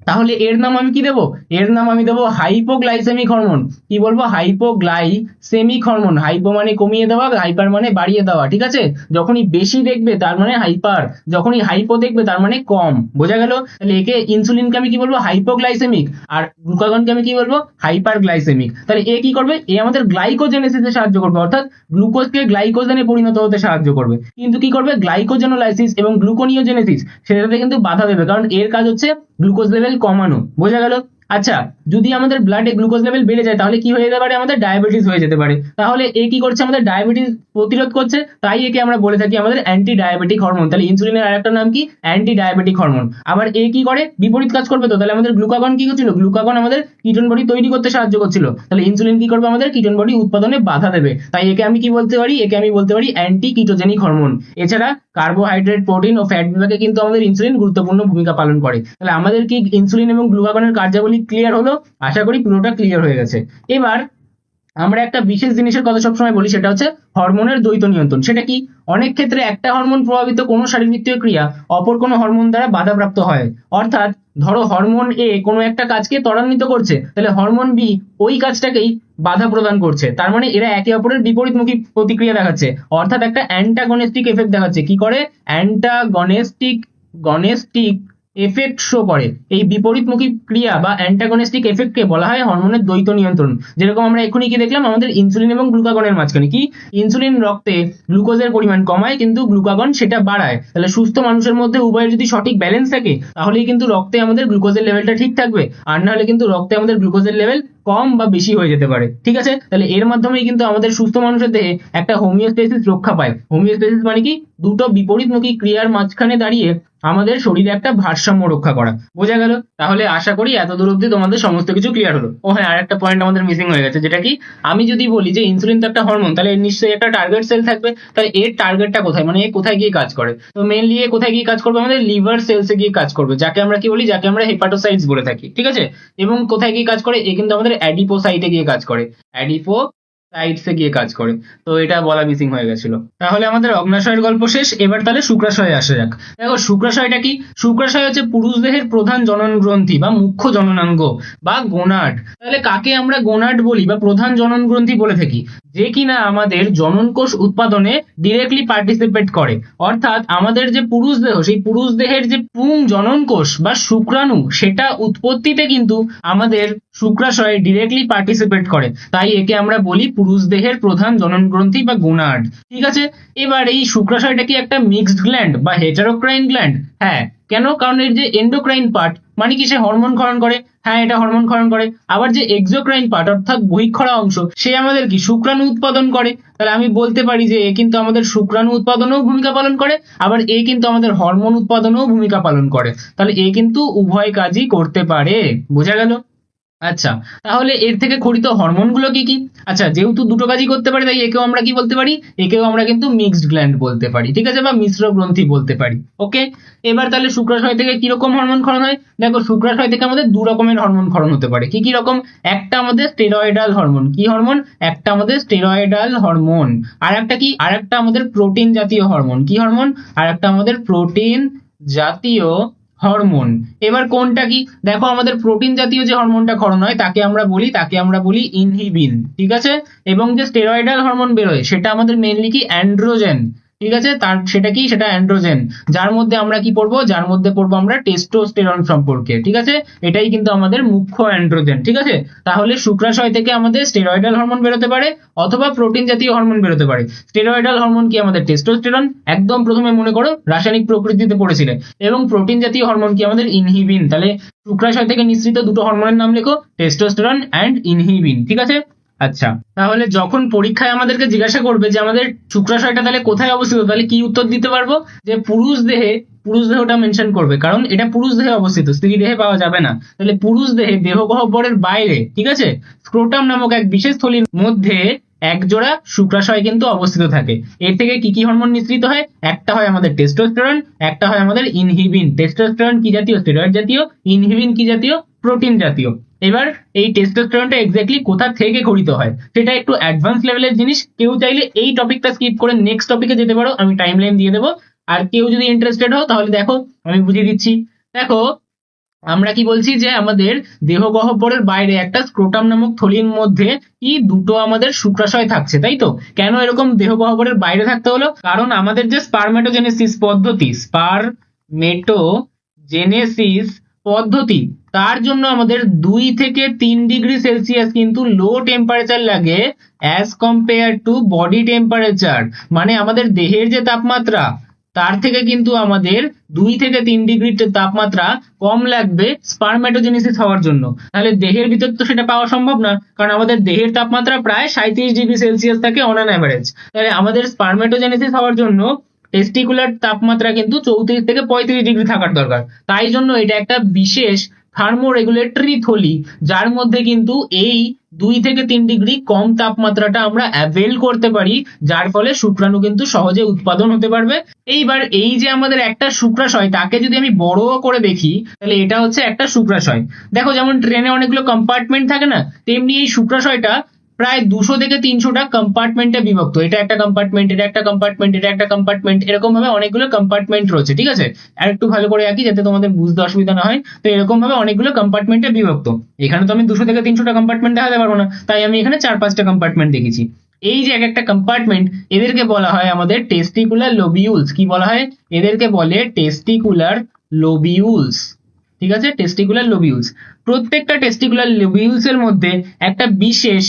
তাহলে এর নাম আমি কি দেবো? এর নাম আমি দেবো হাইপোগ্লাইসেমিক হরমোন। কি বলবো? Hypoglycemic hormone. হাইপো মানে কমিয়ে দেওয়া, হাইপার মানে বাড়িয়ে দেওয়া, ঠিক আছে? যখনই বেশি দেখবে তার মানে হাইপার, যখনই হাইপো দেখবে তার মানে কম। বোঝা গেল? তাহলে একে ইনসুলিনকে আমি কি বলবো? হাইপোগ্লাইসেমিক। আর গ্লুকাগনকে আমি কি বলবো? হাইপারগ্লাইসেমিক। তাহলে এ কি করবে? এ আমাদের গ্লাইকোজেনেসিসে সাহায্য করবে, অর্থাৎ গ্লুকোজকে গ্লাইকোজেনে পরিণত হতে সাহায্য করবে। কিন্তু কি করবে? গ্লাইকোজেনোলাইসিস এবং গ্লুকোনিওজেনেসিস সেটাতে কিন্তু বাধা দেবে, কারণ এর কাজ হচ্ছে গ্লুকোজ লেভেল কমানো। বোঝা গেল? আচ্ছা, যদি আমাদের ব্লাডে গ্লুকোজ লেভেল বেড়ে যায় তাহলে কি হয়ে যেতে পারে? আমাদের ডায়াবেটিস হয়ে যেতে পারে। তাহলে এ কি করছে? আমাদের ডায়াবেটিস প্রতিরোধ করছে, তাই একে আমরা বলে থাকি আমাদের অ্যান্টি ডায়াবেটিক হরমোন। তাহলে ইনসুলিনের আরেকটা নাম কি? Anti diabetic hormone. আবার এ কি করে? বিপরীত কাজ করবে তো। তাহলে আমাদের গ্লুকাগন কি করছিল? গ্লুকাগন আমাদের কিটোন বডি তৈরি করতে সাহায্য করছিল, তাহলে ইনসুলিন কি করবে? আমাদের কিটোন বডি উৎপাদনে বাধা দেবে। তাই একে আমি কি বলতে পারি? একে আমি বলতে পারি অ্যান্টি কিটোজেনিক হরমোন। এছাড়া কার্বোহাইড্রেট, প্রোটিন ও ফ্যাট বিভাগে কিন্তু আমাদের ইনসুলিন গুরুত্বপূর্ণ ভূমিকা পালন করে। তাহলে আমাদের কি ইনসুলিন এবং গ্লুকাগনের কার্যাবলী ক্লিয়ার হলো? আশা করি পুরোটা ক্লিয়ার হয়ে গেছে। এবার আমরা একটা বিশেষ জিনিসের কথা সবসময় বলি, সেটা হচ্ছে হরমোনের দ্বৈত নিয়ন্ত্রণ। সেটা কি? অনেক ক্ষেত্রে একটা হরমোন প্রভাবিত কোনো শারীরবৃত্তীয় ক্রিয়া অপর কোনো হরমোন দ্বারা বাধাপ্রাপ্ত হয়। অর্থাৎ ধরো হরমোন এ কোনো একটা কাজকে ত্বরান্বিত করছে, তাহলে হরমোন বি ওই কাজটাকেই বাধা প্রদান করছে। তার মানে এরা একে অপরের বিপরীতমুখী প্রতিক্রিয়া দেখাচ্ছে, অর্থাৎ একটা অ্যান্টাগনিস্টিক এফেক্ট দেখাচ্ছে। কি করে? অ্যান্টাগনিস্টিক এফেক্ট শো করে। এই বিপরীতমুখী ক্রিয়া বা অ্যান্টাগনিস্টিক এফেক্টকে বলা হয় হরমোনের দ্বৈত নিয়ন্ত্রণ। যেরকম আমরা এখনই কি দেখলাম? আমাদের ইনসুলিন এবং গ্লুকাগনের মাঝখানে কি? ইনসুলিন রক্তে গ্লুকোজের পরিমাণ কমায়, কিন্তু গ্লুকাগন সেটা বাড়ায়। তাহলে সুস্থ মানুষের মধ্যে উভয়ের যদি সঠিক ব্যালেন্স থাকে তাহলেই কিন্তু রক্তে আমাদের গ্লুকোজের লেভেলটা ঠিক থাকবে, আর না হলে কিন্তু রক্তে আমাদের গ্লুকোজের লেভেল কম বা বেশি হয়ে যেতে পারে। ঠিক আছে? তাহলে এর মাধ্যমেই কিন্তু আমাদের সুস্থ মানুষের দেহে একটা হোমিওস্টেসিস রক্ষা পায়। হোমিওস্টেসিস মানে কি? দুটো বিপরীতমুখী ক্রিয়ার মাঝখানে দাঁড়িয়ে আমাদের শরীরে একটা ভারসাম্য রক্ষা করা। বোঝা গেল? তাহলে আশা করি এত দূর অব্দি তোমাদের সমস্ত কিছু ক্লিয়ার হলো। ও হ্যাঁ, আর একটা পয়েন্ট আমাদের মিসিং হয়ে গেছে, যেটা কি? আমি যদি বলি যে ইনসুলিন তো একটা হরমোন, তাহলে এর নিশ্চয়ই একটা টার্গেট সেল থাকবে। তাহলে এর টার্গেটটা কোথায়? মানে এ কোথায় গিয়ে কাজ করে? তো মেইনলি এ কোথায় গিয়ে কাজ করবে? আমাদের লিভার সেলসে গিয়ে কাজ করবে, যাকে আমরা কি বলি? যাকে আমরা হেপাটোসাইটস বলে থাকি। ঠিক আছে? এবং কোথায় গিয়ে কাজ করে? এ কিন্তু আমাদের অ্যাডিপোসাইটে গিয়ে কাজ করে, অ্যাডিপোসাইটসে গিয়ে কাজ করে। তো এটা বলা মিসিং হয়ে গেছিল। তাহলে আমাদের অগ্নাশয়ের গল্প শেষ। এবার তাহলে শুক্রাশয়ে আসা যাক। দেখো শুক্রাশয়টা কি? শুক্রাশয় হচ্ছে পুরুষ দেহের প্রধান জনন গ্রন্থি বা মুখ্য জননাঙ্গ বা গোনাড। তাহলে কাকে আমরা গোনাড বলি বা প্রধান জনন গ্রন্থি বলে থাকি? যে কিনা আমাদের জনন কোষ উৎপাদনে ডিরেক্টলি পার্টিসিপেট করে। অর্থাৎ আমাদের যে পুরুষ দেহ, সেই পুরুষ দেহের যে পুং জনন কোষ বা শুক্রাণু, সেটা উৎপত্তিতে কিন্তু আমাদের শুক্রাশয় ডিরেক্টলি পার্টিসিপেট করে। তাই একে আমরা বলি পুরুষ দেহের প্রধান জনন গ্রন্থি বা গোনাড। ঠিক আছে? এবার এই শুক্রাশয়টা কি একটা মিক্সড গ্ল্যান্ড বা হেটারোক্রাইন গ্ল্যান্ড? হ্যাঁ। কেন? কারণ এর যে এন্ডোক্রাইন পার্ট, মানে কি সে হরমোন ক্ষরণ করে? হ্যাঁ, এটা হরমোন ক্ষরণ করে। আবার যে এক্সোক্রাইন পার্ট অর্থাৎ বহিঃক্ষরা অংশ, সে আমাদের কি? শুক্রাণু উৎপাদন করে। তাহলে আমি বলতে পারি যে এ কিন্তু আমাদের শুক্রাণু উৎপাদনেও ভূমিকা পালন করে, আবার এ কিন্তু আমাদের হরমোন উৎপাদনেও ভূমিকা পালন করে। তাহলে এ কিন্তু উভয় কাজই করতে পারে। বোঝা গেল? আচ্ছা, তাহলে এর থেকে খরিত হরমোনগুলো কি কি? আচ্ছা, যেহেতু দুটো কাজই করতে পারি, তাই একেও আমরা কি বলতে পারি? একেও আমরা কিন্তু মিক্সড গ্ল্যান্ড বলতে পারি। ঠিক আছে? বা মিশ্র গ্রন্থি বলতে পারি। ওকে। এবার তাহলে শুক্রাশয় থেকে কিরকম হরমোন ক্ষরণ হয়? দেখো, শুক্রাশয় থেকে আমাদের দু রকমের হরমোন ক্ষরণ হতে পারে। কি কি রকম? একটা আমাদের স্টেরয়েডাল হরমোন। কি হরমোন? একটা আমাদের স্টেরয়েডাল হরমোন। আর একটা কি? আর একটা আমাদের প্রোটিন জাতীয় হরমোন। কি হরমোন? আর একটা আমাদের প্রোটিন জাতীয় হরমোন। এবার কোনটা কি? দেখো, আমাদের প্রোটিন জাতীয় যে হরমোনটা ক্ষরণ হয় তাকে আমরা বলি ইনহিবিন। ঠিক আছে? এবং যে স্টেরয়েডাল হরমোন বেরোয় সেটা আমাদের মেইনলি কি? অ্যান্ড্রোজেন। ঠিক আছে? তার সেটা কি? সেটা অ্যান্ড্রোজেন। যার মধ্যে আমরা কি পড়বো? যার মধ্যে পড়বো আমরা টেস্টোস্টেরন সম্পর্কে। ঠিক আছে? এটাই কিন্তু আমাদের মুখ্য অ্যান্ড্রোজেন। ঠিক আছে? তাহলে শুক্রাশয় থেকে আমাদের স্টেরয়েডাল হরমোন বেরোতে পারে অথবা প্রোটিন জাতীয় হরমোন বেরোতে পারে। স্টেরয়েডাল হরমোন কি? আমাদের টেস্টোস্টেরন। একদম প্রথমে মনে করো রাসায়নিক প্রকৃতিতে পড়েছিলে। এবং প্রোটিন জাতীয় হরমোন কি? আমাদের ইনহিবিন। তাহলে শুক্রাশয় থেকে নিঃসৃত দুটো হরমোনের নাম লেখো, টেস্টোস্টেরন অ্যান্ড ইনহিবিন। ঠিক আছে? আচ্ছা, তাহলে যখন পরীক্ষায় আমাদেরকে জিজ্ঞাসা করবে যে আমাদের শুক্রাশয়টা তাহলে কোথায় অবস্থিত, তাহলে কি উত্তর দিতে পারবো? যে পুরুষ দেহে। পুরুষ দেহটা মেনশন করবে, কারণ এটা পুরুষ দেহে অবস্থিত, স্ত্রী দেহে পাওয়া যাবে না। তাহলে পুরুষ দেহে দেহগহ্বরের বাইরে, ঠিক আছে, স্ক্রোটাম নামক এক বিশেষ থলির মধ্যে একজোড়া শুক্রাশয় কিন্তু অবস্থিত থাকে। এর থেকে কি কি হরমোন নিঃসৃত হয়? একটা হয় আমাদের টেস্টোস্টেরন, একটা হয় আমাদের ইনহিবিন। টেস্টোস্টেরন কি জাতীয়? স্টেরয়েড জাতীয়। ইনহিবিন কি জাতীয়? প্রোটিন জাতীয়। এবার এই টেস্টোস্টেরনটা এক্স্যাক্টলি কোথা থেকে খরিত হয় সেটা একটু অ্যাডভান্স লেভেলের জিনিস। কেউ চাইলে এই টপিকটা স্কিপ করে নেক্সট টপিকে যেতে পারো, আমি টাইমলাইন দিয়ে দেবো। আর কেউ যদি ইন্টারেস্টেড হও তাহলে দেখো, আমি বুঝিয়ে দিচ্ছি। দেখো, আমরা কি বলছি যে আমাদের দেহ গহ্বরের বাইরে একটা স্ক্রোটাম নামক থলির মধ্যে কি দুটো আমাদের শুক্রাশয় থাকছে, তাই তো? কেন এরকম দেহ গহ্বরের বাইরে থাকতে হলো? কারণ আমাদের যে স্পারমেটোজেনেসিস পদ্ধতি, স্পারমেটোজেনেসিস পদ্ধতি, তার জন্য আমাদের 2 থেকে 3 ডিগ্রি সেলসিয়াস কিন্তু লো টেম্পারেচার লাগে as compare to body temperature. মানে আমাদের দেহের যে তাপমাত্রা, তার থেকে কিন্তু আমাদের 2 থেকে 3 ডিগ্রি তাপমাত্রা কম লাগবে স্পারমেটোজেনেসিস হওয়ার জন্য। তাহলে দেহের ভিতর তো সেটা পাওয়া সম্ভব না, কারণ আমাদের দেহের তাপমাত্রা প্রায় 37 ডিগ্রি সেলসিয়াস থাকে অন অ্যান অ্যাভারেজ। তাহলে আমাদের স্পারমেটোজেনেসিস হওয়ার জন্য টেস্টিকুলার তাপমাত্রা কিন্তু 34 থেকে 35 ডিগ্রি থাকার দরকার। তাই জন্য এটা একটা বিশেষ থার্মোরেগুলেটরি থলি, যার মধ্যে কিন্তু এই 2 থেকে 3 ডিগ্রি কম তাপমাত্রাটা আমরা অ্যাভেল করতে পারি, যার ফলে শুক্রাণু কিন্তু সহজে উৎপাদন হতে পারবে। এইবার এই যে আমাদের একটা শুক্রাশয়, তাকে যদি আমি বড় করে দেখি, তাহলে এটা হচ্ছে একটা শুক্রাশয়। দেখো যেমন ট্রেনে অনেকগুলো কম্পার্টমেন্ট থাকে না, তেমনি এই শুক্রাশয়টা প্রায় 200 থেকে 300টা কম্পার্টমেন্টে বিভক্ত। এটা একটা কম্পার্টমেন্ট, এটা একটা কম্পার্টমেন্ট, এটা একটা কম্পার্টমেন্ট, এরকম ভাবে অনেকগুলো কম্পার্টমেন্ট রয়েছে, ঠিক আছে? আর একটু ভালো করে আঁকি যাতে তোমাদের বুঝতে অসুবিধা না হয়। তো এরকম ভাবে অনেকগুলো কম্পার্টমেন্টে বিভক্ত। এখানে তো আমি 200 থেকে 300টা কম্পার্টমেন্ট দেখাতে পারবো না, তাই আমি এখানে 4-5টা কম্পার্টমেন্ট দেখেছি। এই যে এক একটা কম্পার্টমেন্ট, এদেরকে বলা হয় আমাদের টেস্টিকুলার লোবিউলস। কি বলা হয়? এদেরকে বলে টেস্টিকুলার লোবিউলস। ঠিক আছে, টেস্টিকুলার লোবিউলস। প্রত্যেকটা টেস্টিকুলার লোবিউলস এর মধ্যে একটা বিশেষ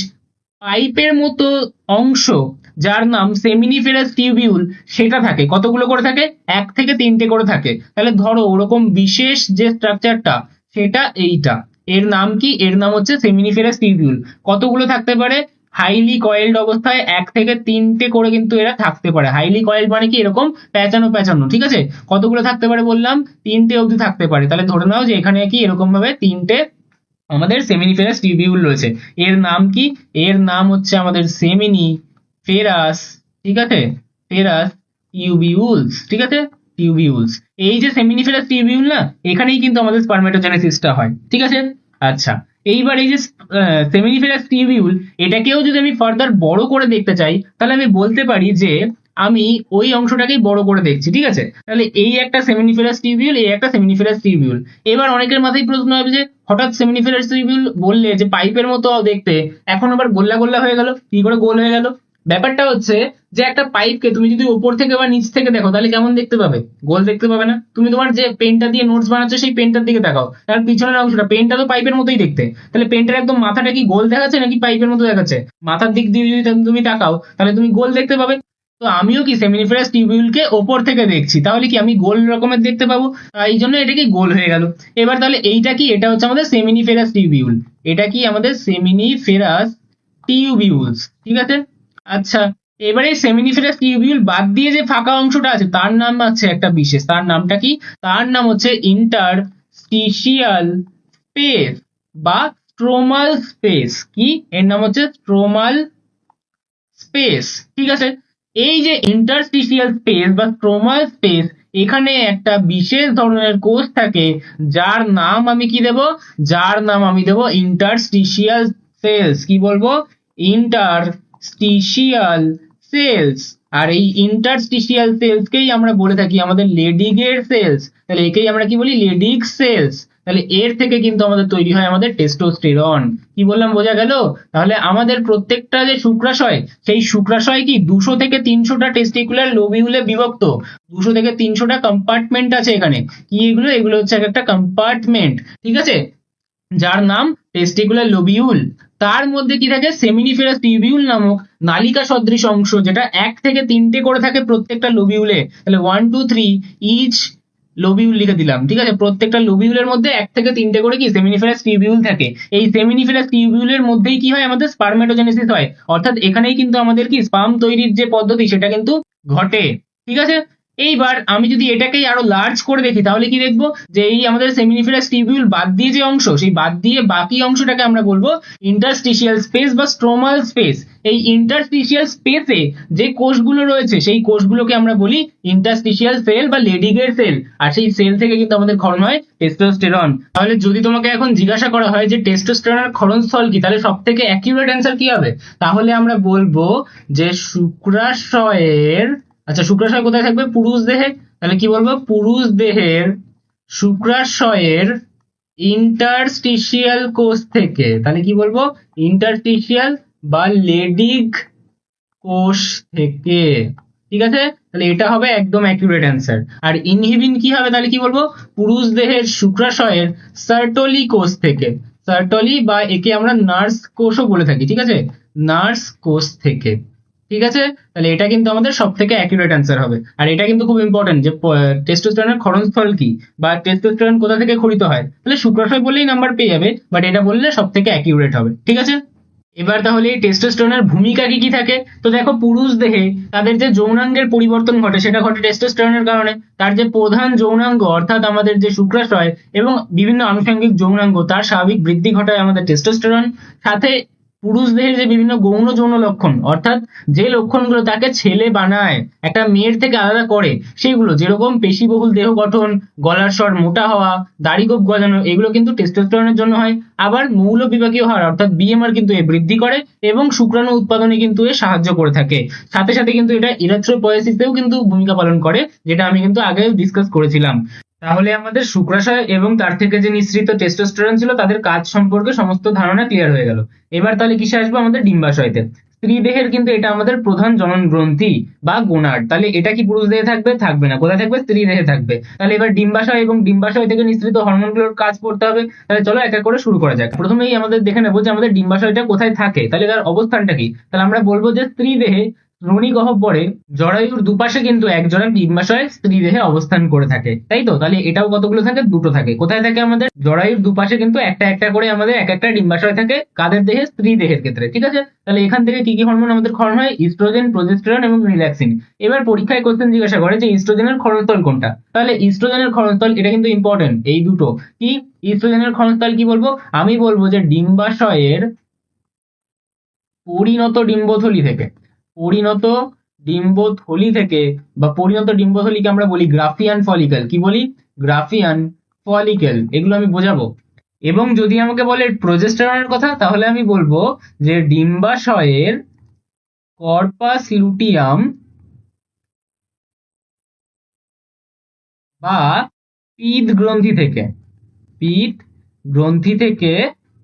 পাইপের মতো অংশ, যার নাম সেমিনিফেরাস টিউবিউল, সেটা থাকে। কতগুলো করে থাকে? 1 থেকে 3টে করে থাকে। তাহলে ধরো ওরকম বিশেষ যে স্ট্রাকচারটা, সেটা এইটা। এর নাম কি? এর নাম হচ্ছে সেমিনিফেরাস টিউবিউল। কতগুলো থাকতে পারে? হাইলি কয়েলড অবস্থায় 1 থেকে 3টে করে কিন্তু এরা থাকতে পারে। হাইলি কয়েলড মানে কি? এরকম প্যাঁচানো প্যাঁচানো, ঠিক আছে? কতগুলো থাকতে পারে বললাম? 3টে অবধি থাকতে পারে। তাহলে ধরে নাও যে এখানে কি এরকম ভাবে 3টে আমাদের সেমিনিফেরাস টিউবিউল রয়েছে। এর নাম কি? এর নাম হচ্ছে আমাদের সেমিনিফেরাস, ঠিক আছে? ফেরাস টিউবিউলস, ঠিক আছে? টিউবিউলস। এই যে সেমিনিফেরাস টিউবিউল না, এখানেই কিন্তু আমাদের স্পারমেটোজেনেসিসটা হয়, ঠিক আছে? আচ্ছা, এইবার এই যে সেমিনিফেরাস টিউবিউল, এটাকেও যদি আমি ফার্দার বড় করে দেখতে চাই, তাহলে আমি বলতে পারি যে আমি ওই অংশটাকেই বড় করে দেখছি, ঠিক আছে? তাহলে এই একটা সেমিনিফেরাস টিউবিউল, এই একটা সেমিনিফেরাস টিউবিউল। এবার অনেকের মাথায় প্রশ্ন হবে যে হঠাৎ সেমিনিফেরাস টিউবিউল বললে যে পাইপের মতো দেখতে, এখন আবার গোল্লা গোল্লা হয়ে গেল, কি করে গোল হয়ে গেল? ব্যাপারটা হচ্ছে যে একটা পাইপকে তুমি যদি উপর থেকে বা নিচ থেকে দেখো, তাহলে কেমন দেখতে পাবে? গোল দেখতে পাবে না। তুমি তোমার যে পেনটা দিয়ে নোটস বানাচ্ছো, সেই পেনটার দিকে তাকাও, তার পিছনের অংশটা, পেনটা তো পাইপের মতোই দেখতে। তাহলে পেনটার একদম মাথাটা কি গোল দেখাচ্ছে নাকি পাইপের মতো দেখাচ্ছে? মাথার দিক দিয়ে যদি তুমি তাকাও, তাহলে তুমি গোল দেখতে পাবে। তো আমিও কি সেমিনিফেরাস টিউবিউলকে ওপর থেকে দেখছি, তাহলে কি আমি গোল রকমের দেখতে পাবো। এই জন্য এটা কি গোল হয়ে গেল। এবার তাহলে এইটা কি? এটা হচ্ছে আমাদের সেমিনিফেরাস টিউবিউল। এটা কি? আমাদের সেমিনিফেরাস টিউবিউলস, ঠিক আছে? আচ্ছা, এবারে সেমিনিফেরাস টিউবিউল বাদ দিয়ে যে ফাঁকা অংশটা আছে, তার নাম আছে একটা বিশেষ। তার নামটা কি? তার নাম হচ্ছে ইন্টারস্টিশিয়াল স্পেস বা স্ট্রোমাল স্পেস। কি? এর নাম হচ্ছে স্ট্রোমাল স্পেস, ঠিক আছে? এই যে ইন্টারস্টিশিয়াল স্পেস বা স্ট্রোমাল স্পেস, এখানে একটা বিশেষ ধরনের কোষ থাকে, যার নাম আমি কি দেব? যার নাম আমি দেব ইন্টারস্টিশিয়াল সেলস। কি বলবো? Interstitial sales. আর এই ইন্টারস্টিশিয়াল সেলসকেই আমরা বলে থাকি আমাদের লেডিগের সেলস। তাহলে একেই আমরা কি বলি? লেডিগ সেলস। তাহলে এর থেকে কিন্তু আমাদের তৈরি হয় আমাদের টেস্টোস্টেরন। কি বললাম? বোঝা গেল? তাহলে আমাদের প্রত্যেকটা যে শুক্রাশয়, সেই শুক্রাশয় কি 200 থেকে 300টা টেস্টিকুলার লোবিউলে বিভক্ত। 200 থেকে 300টা কম্পার্টমেন্ট আছে এখানে। কি এগুলো? এগুলো হচ্ছে একটা কম্পার্টমেন্ট, ঠিক আছে, যার নাম টেস্টিকুলার লোবিউল। তার মধ্যে কি থাকে? সেমিনিফেরাস টিউবিউল নামক নালিকা সদৃশ অংশ, যেটা 1 থেকে 3টে করে থাকে প্রত্যেকটা লোবিউলে। তাহলে 1 2 3 ইচ লোবিউল লিখে দিলাম, ঠিক আছে? প্রত্যেকটা লোবিউলের মধ্যে 1 থেকে 3টে করে কি সেমিনিফেরাস টিউবিউল থাকে। এই সেমিনিফেরাস টিউবিউলের মধ্যেই কি হয়? আমাদের স্পারমেটোজেনেসিস হয়। অর্থাৎ এখানেই কিন্তু আমাদের কি স্পার্ম তৈরির যে পদ্ধতি, সেটা কিন্তু ঘটে, ঠিক আছে? এইবার আমি যদি এটাকেই আরো লার্জ করে দেখি, তাহলে কি দেখবো? যে এই আমাদের সেমিনিফেরাস টিউবিউল বাদ দিয়ে যে অংশ, সেই বাদ দিয়ে বাকি অংশটাকে আমরা বলবো ইন্টারস্টিশিয়াল স্পেস বা স্ট্রোমাল স্পেস। এই ইন্টারস্টিশিয়াল স্পেসে যে কোষগুলো রয়েছে, সেই কোষগুলোকে আমরা বলি ইন্টারস্টিশিয়াল সেল বা লেডিগের সেল। আর সেই সেল থেকে কিন্তু আমাদের ক্ষরণ হয় টেস্টোস্টেরন। তাহলে যদি তোমাকে এখন জিজ্ঞাসা করা হয় যে টেস্টোস্টেরনের ক্ষরণস্থল কি, তাহলে সব থেকে অ্যাকিউরেট অ্যান্সার কি হবে? তাহলে আমরা বলবো যে শুক্রাশয়ের, আচ্ছা শুক্রাশয় কোথায় থাকবে? পুরুষ দেহে। তাহলে কি বলবো? পুরুষ দেহের শুক্রাশয়ের ইন্টারস্টিশিয়াল কোষ থেকে, তাহলে কি বলবো, ইন্টারস্টিশিয়াল বা লেডিগ কোষ থেকে। ঠিক আছে, তাহলে এটা হবে একদম অ্যাকুরেট অ্যান্সার। আর ইনহিবিন কি হবে, তাহলে কি বলবো, পুরুষ দেহের শুক্রাশয়ের সার্টলি কোষ থেকে। সার্টলি বা একে আমরা নার্স কোষও বলে থাকি, ঠিক আছে, নার্স কোষ থেকে। ঠিক আছে, তাহলে এটা কিন্তু আমাদের সব থেকে অ্যাকুরেট অ্যান্সার হবে। আর এটা কিন্তু খুব ইম্পর্টেন্ট যে টেস্টোস্টেরনের ক্ষরণস্থল কি বা টেস্টোস্টেরন কোথা থেকে ক্ষরিত হয়, তাহলে শুক্রাশয় বললেই নাম্বার পেয়ে যাবে, বাট এটা বললে সব থেকে অ্যাকিউরেট হবে। ঠিক আছে, এবার তাহলে এই টেস্টোস্টেরনের ভূমিকা কি কি থাকে। তো দেখো, পুরুষ দেহে তাদের যে যৌনাঙ্গের পরিবর্তন ঘটে সেটা ঘটে টেস্টোস্টেরনের কারণে। তার যে প্রধান যৌনাঙ্গ অর্থাৎ আমাদের যে শুক্রাশয় এবং বিভিন্ন আনুষঙ্গিক যৌনাঙ্গ তার স্বাভাবিক বৃদ্ধি ঘটায় আমাদের টেস্টোস্টেরন। সাথে পুরুষ দেহের যে বিভিন্ন গৌণ যৌন লক্ষণ অর্থাৎ যে লক্ষণগুলো তাকে ছেলে বানায়, একটা মেয়ের থেকে আলাদা করে, সেগুলো যেরকম পেশিবহুল দেহ গঠন, গলার স্বর মোটা হওয়া, দাড়ি গোঁফ গজানো, এগুলো কিন্তু টেস্টোস্টেরনের জন্য হয়। আবার মৌল বিপাকীয় হার অর্থাৎ বিএমআর কিন্তু এ বৃদ্ধি করে এবং শুক্রাণু উৎপাদনে কিন্তু এ সাহায্য করে থাকে। সাথে সাথে কিন্তু এটা ইরেথ্রোপয়েসিসেও কিন্তু ভূমিকা পালন করে, যেটা আমি কিন্তু আগে ডিসকাস করেছিলাম। তাহলে আমাদের শুক্রাশয় এবং তার থেকে যে নিঃসৃত টেস্টোস্টেরন ছিল তাদের কাজ সম্পর্কে সমস্ত ধারণা ক্লিয়ার হয়ে গেল। এবার তাহলে কিসে আসবো, আমাদের ডিম্বাশয়তে। স্ত্রী দেহের কিন্তু এটা আমাদের প্রধান জনন গ্রন্থি বা গোনাড। তাহলে এটা কি পুরুষ দেহে থাকবে, থাকবে না, কোথায় থাকবে, স্ত্রী দেহে থাকবে। তাহলে এবার ডিম্বাশয় এবং ডিম্বাশয় থেকে নিঃসৃত হরমোনগুলোর কাজ পড়তে হবে। তাহলে চলো এক এক করে শুরু করা যাক। প্রথমেই আমাদের দেখে নেবো যে আমাদের ডিম্বাশয়টা কোথায় থাকে, তাহলে তার অবস্থানটা কি। তাহলে আমরা বলবো যে স্ত্রী দেহে শ্রোণী গহ্বরে জরায়ুর দুপাশে কিন্তু এক জোড়া ডিম্বাশয় স্ত্রী দেহে অবস্থান করে থাকে, তাই তো। তাহলে এটাও কতগুলো থাকে, দুটো থাকে। কোথায় থাকে, আমাদের জরায়ুর দুপাশে কিন্তু একটা একটা করে আমাদের এক একটা ডিম্বাশয় থাকে, কাদের দেহে, স্ত্রী দেহের ক্ষেত্রে। ঠিক আছে, তাহলে এখান থেকে কি কি হরমোন আমাদের ক্ষরণ হয়, ইস্ট্রোজেন, প্রজেস্টেরন এবং রিল্যাক্সিন। এবার পরীক্ষায় কোশ্চেন জিজ্ঞাসা করে যে ইস্ট্রোজেনের ক্ষরণস্থল কোনটা। তাহলে ইস্ট্রোজেনের ক্ষরণস্থল এটা কিন্তু ইম্পর্টেন্ট, এই দুটো কি। ইস্ট্রোজেনের ক্ষরণস্থল কি বলবো, আমি বলবো যে ডিম্বাশয়ের পরিণত ডিম্বথলি থেকে। পরিণত ডিম্বথলি থেকে বা পরিণত ডিম্বথলিকে আমরা বলি গ্রাফিয়ান ফলিকল। কি বলি, গ্রাফিয়ান ফলিকল, এগুলো আমি বোঝাবো। এবং যদি আমাকে বলে প্রজেস্টেরনের কথা, তাহলে আমি বলবো যে ডিম্বাশয়ের কর্পাস লুটিয়াম বা পিত গ্রন্থি থেকে। পিত গ্রন্থি থেকে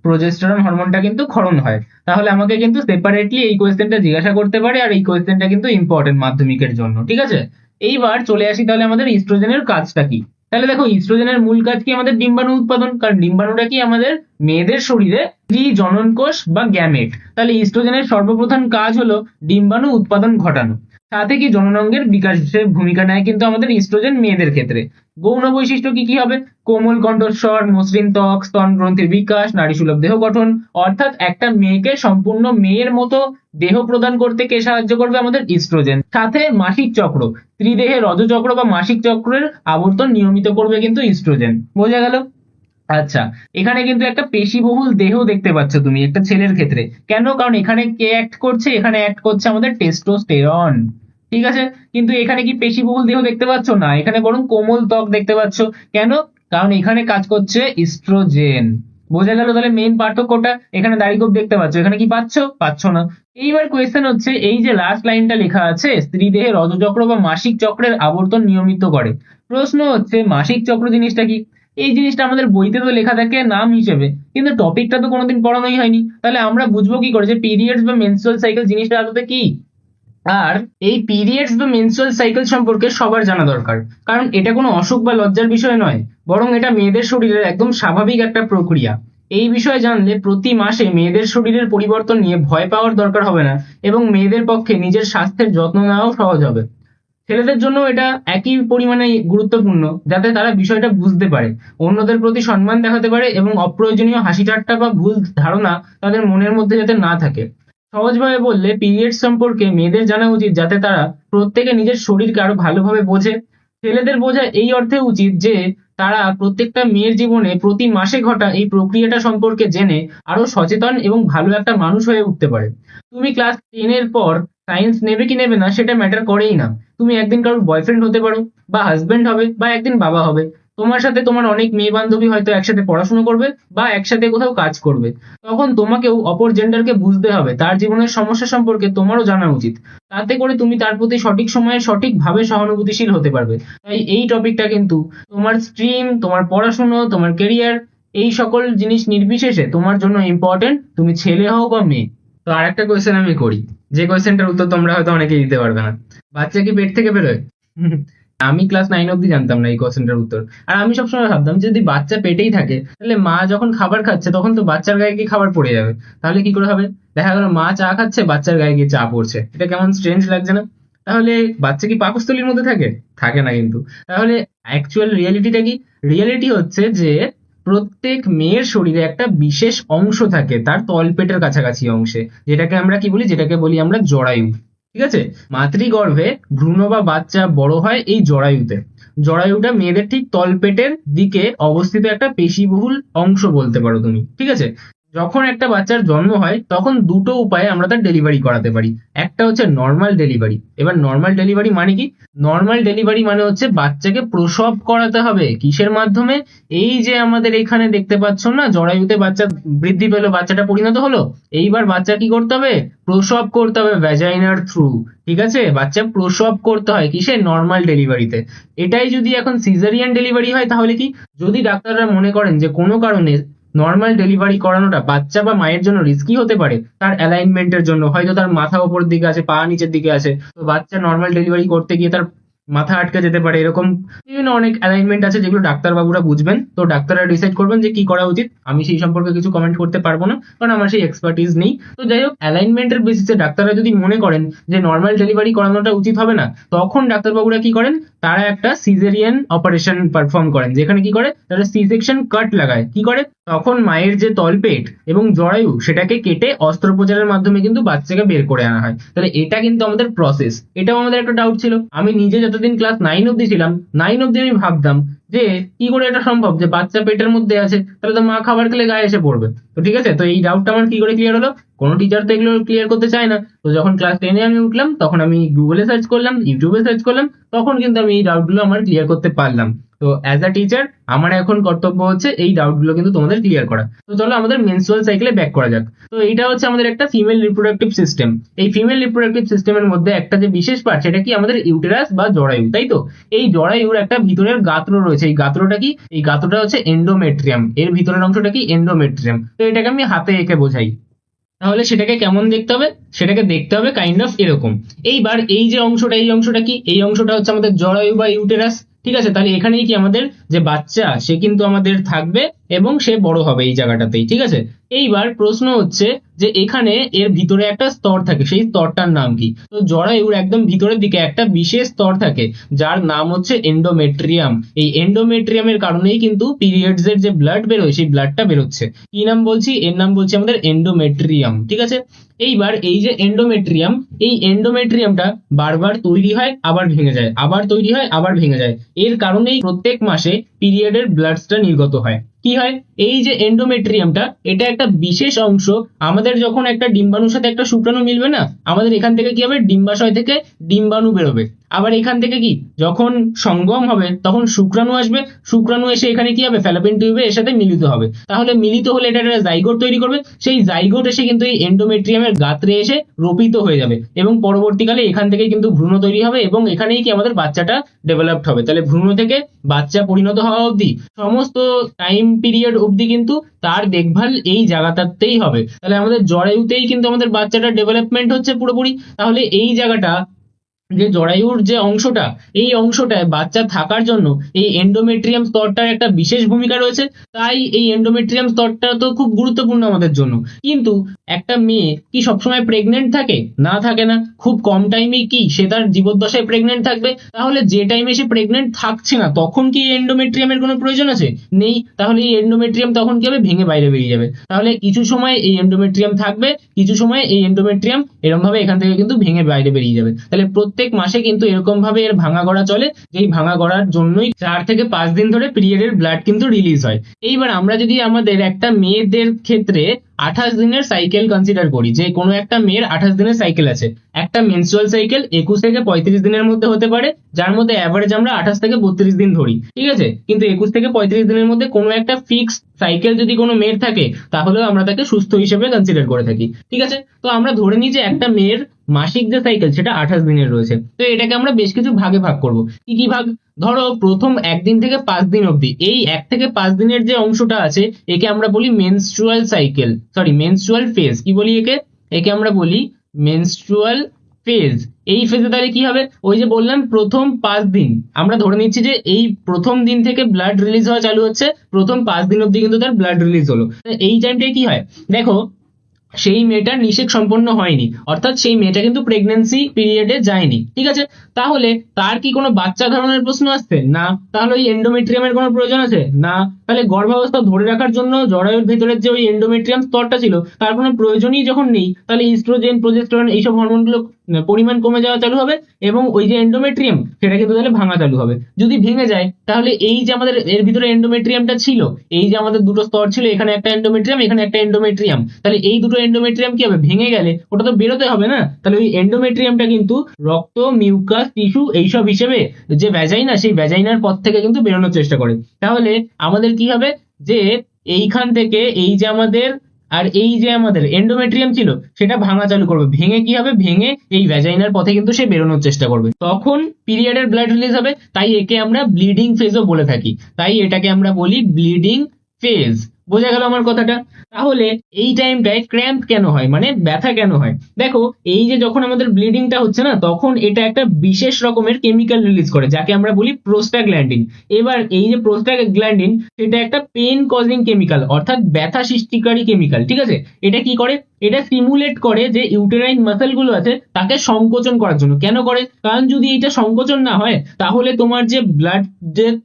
প্রজেস্টেরন হরমোনটা কিন্তু ক্ষরণ হয়। তাহলে আমাকে কিন্তু সেপারেটলি এই কোয়েশ্চেনটা জিজ্ঞাসা করতে পারে, আর এই কোয়েশ্চেনটা কিন্তু ইম্পর্টেন্ট মাধ্যমিকের জন্য। ঠিক আছে, এইবার চলে আসি তাহলে আমাদের ইস্ট্রোজেনের কাজটা কি। তাহলে দেখো, ইস্ট্রোজেনের মূল কাজ কি, আমাদের ডিম্বাণু উৎপাদন। কারণ ডিম্বাণুটা কি আমাদের মেয়েদের শরীরে স্ত্রী জনন কোষ বা গ্যামেট। তাহলে ইস্ট্রোজেনের সর্বপ্রধান কাজ হলো ডিম্বাণু উৎপাদন ঘটানো। সাথে কি জননাঙ্গের বিকাশের ভূমিকা নেয় কিন্তু আমাদের ইস্ট্রোজেন মেয়েদের ক্ষেত্রে। গৌণ বৈশিষ্ট্য কি কি হবে, কোমল কণ্ঠস্বর, মসৃণ ত্বক, স্তন গ্রন্থির বিকাশ, নারীসুলভ দেহ গঠন। অর্থাৎ একটা মেয়েকে সম্পূর্ণ মেয়ের মতো দেহ প্রদান করতে কে সাহায্য করবে, আমাদের ইস্ট্রোজেন। সাথে মাসিক চক্র, স্ত্রী দেহে রজচক্র বা মাসিক চক্রের আবর্তন নিয়মিত করবে কিন্তু ইস্ট্রোজেন। বোঝা গেল। আচ্ছা, এখানে কিন্তু একটা পেশিবহুল দেহ দেখতে পাচ্ছ তুমি একটা ছেলের ক্ষেত্রে। কেন, কারণ এখানে কে অ্যাক্ট করছে, এখানে অ্যাক্ট করছে আমাদের টেস্টোস্টেরন। ঠিক আছে, কিন্তু এখানে কি পেশিবহুল দেহ দেখতে পাচ্ছ না, এখানে বরং কোমল ত্বক দেখতে পাচ্ছ। কেন, কারণ এখানে কাজ করছে ইস্ট্রোজেন। বোঝা গেল তাহলে মেইন পার্থক্যটা। এখানে দাড়িগোঁফ দেখতে পাচ্ছ, এখানে কি পাচ্ছ, পাচ্ছ না। এইবার কোয়েশ্চেন হচ্ছে, এই যে লাস্ট লাইনটা লেখা আছে স্ত্রী দেহে রজচক্র বা মাসিক চক্রের আবর্তন নিয়মিত করে, প্রশ্ন হচ্ছে মাসিক চক্র জিনিসটা কি। এই জিনিসটা আমাদের বইতে তো লেখা থাকে নাম হিসেবে, কিন্তু টপিকটা তো কোনোদিন পড়ানোই হয়নি। তাহলে আমরা বুঝবো কি করে যে পিরিয়ডস বা মেনস্ট্রুয়াল সাইকেল জিনিসটা আদতে কি। আর এই পিরিয়ডস বা মেনস্ট্রুয়াল সাইকেল সম্পর্কে সবার জানা দরকার, কারণ এটা কোনো অসুখ বা লজ্জার বিষয় নয়, বরং এটা মেয়েদের শরীরের একদম স্বাভাবিক একটা প্রক্রিয়া। এই বিষয়ে জানলে প্রতি মাসে মেয়েদের শরীরের পরিবর্তন নিয়ে ভয় পাওয়ার দরকার হবে না, এবং মেয়েদের পক্ষে নিজের স্বাস্থ্যের যত্ন নেওয়াও সহজ হবে। ছেলেদের জন্য এটা একই পরিমাণে গুরুত্বপূর্ণ, যাতে তারা বিষয়টা বুঝতে পারে, অন্যদের প্রতি সম্মান দেখাতে পারে এবং অপ্রয়োজনীয় হাসি ঠাট্টা বা ভুল ধারণা তাদের মনের মধ্যে যাতে না থাকে। সহজভাবে বললে পিরিয়ড সম্পর্কে মেয়েদের জানা উচিত, যাতে তারা প্রত্যেকে নিজের শরীরকে আরো ভালোভাবে বোঝে। ছেলেদের বোঝা এই অর্থে উচিত যে তারা প্রত্যেকটা মেয়ের জীবনে প্রতি মাসে ঘটা এই প্রক্রিয়াটা সম্পর্কে জেনে আরো সচেতন এবং ভালো একটা মানুষ হয়ে উঠতে পারে। তুমি ক্লাস 10 এর পর সায়েন্স নেবে কি নেবে না সেটা ম্যাটার করেই না। তুমি একদিন কারোর বয়ফ্রেন্ড হতে পারো, বা হাজবেন্ড হবে, বা একদিন বাবা হবে। তোমার সাথে তোমার অনেক মেয়ে বান্ধবী হয়তো একসাথে পড়াশোনা করবে বা একসাথে কোথাও কাজ করবে। তখন তোমাকেও অপর জেন্ডারকে বুঝতে হবে, তার জীবনের সমস্যা সম্পর্কে তোমারও জানা উচিত। তাতে করে তুমি তার প্রতি সঠিক সময়ে সঠিকভাবে সহানুভূতিশীল হতে পারবে। তাই এই টপিকটা কিন্তু তোমার স্ট্রিম, তোমার পড়াশুনো, তোমার কেরিয়ার এই সকল জিনিস নির্বিশেষে তোমার জন্য ইম্পর্টেন্ট, তুমি ছেলে হও বা মেয়ে। তো আরেকটা কোয়েশ্চেন আমি করি, যে কোয়েশ্চেনটার উত্তর তোমরা হয়তো অনেকেই দিতে পারবে না। বাচ্চা কি পেট থেকে বেরোয়? আমি ক্লাস 9 অব্দি জানতাম না এই কোয়েশ্চেনটার উত্তর। আর আমি সবসময় ভাবতাম যে যদি বাচ্চা পেটেই থাকে তাহলে মা যখন খাবার খাচ্ছে তখন তো বাচ্চার গায়ে গিয়ে খাবার পড়ে যাবে, তাহলে কি করে হবে? দেখা গেল মা চা খাচ্ছে, বাচ্চার গায়ে গিয়ে চা পড়ছে, এটা কেমন স্ট্রেঞ্জ লাগছে না? তাহলে বাচ্চা কি পাকস্থলীর মধ্যে থাকে? থাকে না কিন্তু। তাহলে অ্যাকচুয়াল রিয়েলিটিটা কি? রিয়েলিটি হচ্ছে যে প্রত্যেক মেয়ের শরীরে একটা বিশেষ অংশ থাকে তার তলপেটের কাছাকাছি অংশে, যেটাকে আমরা কি বলি, যেটাকে বলি আমরা জরায়ু। ঠিক আছে? মাতৃগর্ভে ভ্রূণ বা বাচ্চা বড় হয় এই জরায়ুতে। জরায়ুটা মেয়েদের ঠিক তলপেটের দিকে অবস্থিত একটা পেশিবহুল অংশ বলতে পারো তুমি। ঠিক আছে? যখন একটা বাচ্চার জন্ম হয় তখন দুটো উপায়ে আমরা তার ডেলিভারি করাতে পারি। একটা হচ্ছে নর্মাল ডেলিভারি। এবার নর্মাল ডেলিভারি মানে কি? নর্মাল ডেলিভারি মানে হচ্ছে বাচ্চাকে প্রসব করাতে হবে। কিসের মাধ্যমে? এই যে আমাদের এখানে দেখতে পাচ্ছ না, জরায়ুতে বাচ্চা বৃদ্ধি পেলো, বাচ্চাটা পরিণত হলো, এইবার বাচ্চা কি করতে হবে? প্রসব করতে হবে ভ্যাজাইনার থ্রু। ঠিক আছে? বাচ্চা প্রসব করতে হয় কিসে? নর্মাল ডেলিভারিতে। এটাই যদি এখন সিজারিয়ান ডেলিভারি হয় তাহলে কি? যদি ডাক্তাররা মনে করেন যে কোনো কারণে নর্মাল ডেলিভারি করানোটা বাচ্চা বা মায়ের জন্য রিস্কি হতে পারে, তার অ্যালাইনমেন্টের জন্য, হয়তো তার মাথা ওপর দিকে আছে, পা নিচের দিকে আছে, তো বাচ্চা নর্মাল ডেলিভারি করতে গিয়ে তার মাথা আটকে যেতে পারে, এরকম বিভিন্ন অনেক অ্যালাইনমেন্ট আছে যেগুলো ডাক্তারবাবুরা বুঝবেন, তো ডাক্তাররা ডিসাইড করবেন যে কি করা উচিত। আমি সেই সম্পর্কে কিছু কমেন্ট করতে পারবো না, কারণ আমার সেই এক্সপার্টিস নেই। তো যাই হোক, অ্যালাইনমেন্টের বেসিসে ডাক্তাররা যদি মনে করেন যে নর্মাল ডেলিভারি করানোটা উচিত হবে না, তখন ডাক্তারবাবুরা কি করেন? তারা একটা সিজারিয়ান অপারেশন পারফর্ম করেন, যেখানে কি করে? তারা সি সেকশন কাট লাগায়। কি করে? তখন মায়ের যে তলপেট এবং জরায়ু সেটাকে কেটে অস্ত্রোপচারের মাধ্যমে কিন্তু বাচ্চাকে বের করে আনা হয়। তাহলে এটা কিন্তু আমাদের প্রসেস। এটাও আমাদের একটা ডাউট ছিল। আমি নিজে যতদিন ক্লাস 9 অব্দি ছিলাম, 9 অব্দি আমি ভাবতাম যে কি করে এটা সম্ভব যে বাচ্চা পেটের মধ্যে আছে, তাহলে তো মা খাবার খেলে গায়ে এসে পড়বে। তো ঠিক আছে, তো এই ডাউটটা আমার কি করে ক্লিয়ার হলো? কোনো টিচার তো এগুলো ক্লিয়ার করতে চায় না। তো যখন ক্লাস 10-এ আমি উঠলাম তখন আমি গুগলে সার্চ করলাম, ইউটিউবে সার্চ করলাম, তখন কিন্তু আমি এই ডাউটগুলো আমার ক্লিয়ার করতে পারলাম। তো অ্যাজ আ টিচার আমার এখন কর্তব্য হচ্ছে এই ডাউটগুলো কিন্তু তোমাদের ক্লিয়ার করা। তো চলো আমাদের মেনস্ট্রুয়াল সাইকেলে ব্যাক করা যাক। তো এইটা হচ্ছে আমাদের একটা ফিমেল রিপ্রোডাক্টিভ সিস্টেম। এই ফিমেল রিপ্রোডাক্টিভ সিস্টেমের মধ্যে একটা যে বিশেষ পার্ট, সেটা কি? আমাদের ইউটেরাস বা জরায়ু, তাই তো? এই জরায়ুর একটা ভিতরের গাত্র রয়েছে। এই গাত্রটা কি? এই গাত্রটা হচ্ছে এন্ডোমেট্রিয়াম। এর ভিতরের অংশটা কি? এন্ডোমেট্রিয়াম। তো এটাকে আমি হাতে এঁকে বোঝাই। তাহলে সেটাকে কেমন দেখতে হবে? সেটাকে দেখতে হবে কাইন্ড অফ এরকম। এইবার এই যে অংশটা, এই অংশটা কি? এই অংশটা হচ্ছে আমাদের জরায়ু বা ইউটেরাস। ঠিক আছে? তাহলে এখানেই কি আমাদের যে বাচ্চা সে কিন্তু আমাদের থাকবে এবং সে বড় হবে এই জায়গাটাতেই। ঠিক আছে? এইবার প্রশ্ন হচ্ছে যে এখানে এর ভিতরে একটা স্তর থাকে, সেই স্তরটার নাম কি? তো জরায়ুর একদম ভিতরের দিকে একটা বিশেষ স্তর থাকে যার নাম হচ্ছে এন্ডোমেট্রিয়াম। এই এন্ডোমেট্রিয়ামের কারণেই কিন্তু পিরিয়ডস এর যে ব্লাড বেরোয় সেই ব্লাডটা বেরোচ্ছে। কি নাম বলছি? এর নাম বলছি আমাদের এন্ডোমেট্রিয়াম। ঠিক আছে? এইবার এই যে এন্ডোমেট্রিয়াম, এই এন্ডোমেট্রিয়ামটা বারবার তৈরি হয় আবার ভেঙে যায়, আবার তৈরি হয় আবার ভেঙে যায়। এর কারণেই প্রত্যেক মাসে পিরিয়ডের ব্লাডসটা নির্গত হয়। কি হয়? এই যে এন্ডোমেট্রিয়ামটা, এটা একটা বিশেষ অংশ। আমাদের যখন একটা ডিম্বাণুর সাথে একটা শুক্রাণু মিলবে না, আমাদের এখান থেকে কি হবে? ডিম্বাশয় থেকে ডিম্বাণু বেরোবে। আবার এখান থেকে কি, যখন সঙ্গম হবে তখন শুক্রাণু আসবে। শুক্রাণু এসে এখানে কি হবে? ফ্যালোপিয়ান টিউবে এর সাথে মিলিত হবে। তাহলে মিলিত হলে এটা একটা জাইগোট তৈরি করবে। সেই জাইগোট এসে কিন্তু এই এন্ডোমেট্রিয়ামের গাত্রে এসে রোপিত হয়ে যাবে এবং পরবর্তীকালে এখান থেকে কিন্তু ভ্রূণ তৈরি হবে এবং এখানেই কি আমাদের বাচ্চাটা ডেভেলপড হবে। তাহলে ভ্রূণ থেকে বাচ্চা পরিণত হওয়া অবধি সমস্ত টাইম পিরিয়ড অবধি কিন্তু তার দেখভাল এই জায়গাটাতেই হবে। তাহলে আমাদের জরায়ুতেই কিন্তু আমাদের বাচ্চাটার ডেভেলপমেন্ট হচ্ছে পুরোপুরি। তাহলে এই জায়গাটা, যে জরায়ুর যে অংশটা, এই অংশটায় বাচ্চা থাকার জন্য এই এন্ডোমেট্রিয়াম স্তরটার একটা বিশেষ ভূমিকা রয়েছে। তাই এই এন্ডোমেট্রিয়াম স্তরটা তো খুব গুরুত্বপূর্ণ আমাদের জন্য। কিন্তু একটা মেয়ে কি সবসময় প্রেগনেন্ট থাকে? না, থাকে না। খুব কম টাইমে কি সে তার জীবদ্দশায় প্রেগনেন্ট থাকবে? তাহলে যে টাইমে সে প্রেগনেন্ট থাকছে না তখন কি এই এন্ডোমেট্রিয়ামের কোনো প্রয়োজন আছে? নেই। তাহলে এই এন্ডোমেট্রিয়াম তখন কি হবে? ভেঙে বাইরে বেরিয়ে যাবে। তাহলে কিছু সময় এই এন্ডোমেট্রিয়াম থাকবে, কিছু সময় এই এন্ডোমেট্রিয়াম এরকম ভাবে এখান থেকে কিন্তু ভেঙে বাইরে বেরিয়ে যাবে। তাহলে প্রত্যেক মাসে কিন্তু এরকম ভাবে এর ভাঙা গড়া চলে, যেই ভাঙা গড়ার জন্যই 4 থেকে 5 দিন ধরে পিরিয়ডের ব্লাড কিন্তু রিলিজ হয়। এইবার আমরা যদি আমাদের একটা মেয়েদের ক্ষেত্রে 28 দিনের সাইকেল কনসিডার করি, যে কোনো একটা মেয়ের 28 দিনের সাইকেল আছে। একটা মেনস্ট্রুয়াল সাইকেল 21 থেকে 35 দিনের মধ্যে হতে পারে, যার মধ্যে অ্যাভারেজ আমরা 28 থেকে 32 দিন ধরি। ঠিক আছে? কিন্তু 21 থেকে 35 দিনের মধ্যে কোনো একটা ফিক্স সাইকেল যদি কোনো মেয়ের থাকে, তাহলেও আমরা তাকে সুস্থ হিসেবে কনসিডার করে থাকি। ঠিক আছে? তো আমরা ধরে নিই যে একটা মেয়ের মাসিক যে সাইকেল সেটা 28 দিনের রয়েছে। তো এটাকে আমরা বেশ কিছু ভাগে ভাগ করব। কি কি ভাগ? ধরো প্রথম 1 দিন থেকে 5 দিন অবধি, এই 1 থেকে 5 দিনের যে অংশটা আছে একে আমরা বলি menstrual cycle, sorry menstrual phase. কি বলি একে? একে আমরা বলি মেনস্ট্রুয়াল ফেজ। এই ফেজে তাহলে কি হবে? ওই যে বললাম প্রথম 5 দিন, আমরা ধরে নিচ্ছি যে এই প্রথম দিন থেকে ব্লাড রিলিজ হওয়া চালু হচ্ছে, প্রথম 5 দিন অবধি কিন্তু তার ব্লাড রিলিজ হলো। এই টাইমটায় কি হয় দেখো, সেই মেয়েটার নিষেক সম্পন্ন হয়নি, অর্থাৎ সেই মেয়েটা কিন্তু প্রেগন্যান্সি পিরিয়ডে যায়নি, ঠিক আছে? তাহলে তার কি কোনো বাচ্চা ধারণের প্রশ্ন আসছে? না। তাহলে ওই এন্ডোমেট্রিয়ামের কোনো প্রয়োজন আছে? না। তাহলে গর্ভাবস্থা ধরে রাখার জন্য জরায়ুর ভেতরের যে ওই এন্ডোমেট্রিয়াম স্তরটা ছিল তার কোনো প্রয়োজনই যখন নেই, তাহলে ইস্ট্রোজেন, প্রজেস্টেরন এইসব হরমোনগুলো পরিমাণ কমে যাওয়া চালু হবে এবং ওই যে এন্ডোমেট্রিয়াম সেটা কিন্তু তাহলে ভাঙা চালু হবে। যদি ভেঙে যায় তাহলে এই যে আমাদের এর ভিতরে এন্ডোমেট্রিয়ামটা ছিল, এই যে আমাদের দুটো স্তর ছিল, এখানে একটা এন্ডোমেট্রিয়াম, এখানে একটা এন্ডোমেট্রিয়াম, তাহলে এই দুটো এন্ডোমেট্রিয়াম কি হবে? ভেঙে গেলে ওটা তো বেরোতে হবে না, তাহলে ওই এন্ডোমেট্রিয়ামটা কিন্তু রক্ত, মিউকাস, টিস্যু এইসব হিসেবে যে ভ্যাজাইনা, সেই ভ্যাজাইনার পথ থেকে কিন্তু বেরোনোর চেষ্টা করে। তাহলে আমাদের কি হবে যে এইখান থেকে এই যে আমাদের আর এই যে আমাদের এন্ডোমেট্রিয়াম ছিল সেটা ভাঙা চালু করবে। ভেঙে কি হবে? ভেঙে এই ভ্যাজাইনার পথে কিন্তু সে বেরোনোর চেষ্টা করবে, তখন পিরিয়ডের ব্লাড রিলিজ হবে। তাই একে আমরা ব্লিডিং ফেজও বলে থাকি, তাই এটাকে আমরা বলি ব্লিডিং ফেজ। বোঝা গেল আমার কথাটা? তাহলে এই টাইমটায় ক্র্যাম্প কেন হয়, মানে ব্যথা কেন হয়? দেখো, এই যে যখন আমাদের ব্লিডিংটা হচ্ছে না, তখন এটা একটা বিশেষ রকমের কেমিক্যাল রিলিজ করে যাকে আমরা বলি প্রোস্টাগ্ল্যান্ডিন। এবার এই যে প্রোস্টাগ্ল্যান্ডিন সেটা একটা পেন কজিং কেমিক্যাল, অর্থাৎ ব্যথা সৃষ্টিকারী কেমিক্যাল, ঠিক আছে? এটা কি করে? এটা স্টিমুলেট করে যে ইউটেরাইন মাসেল গুলো আছে তাকে সংকোচন করার জন্য। কেন করে? কারণ যদি এটা সংকোচন না হয় তাহলে তোমার যে ব্লাড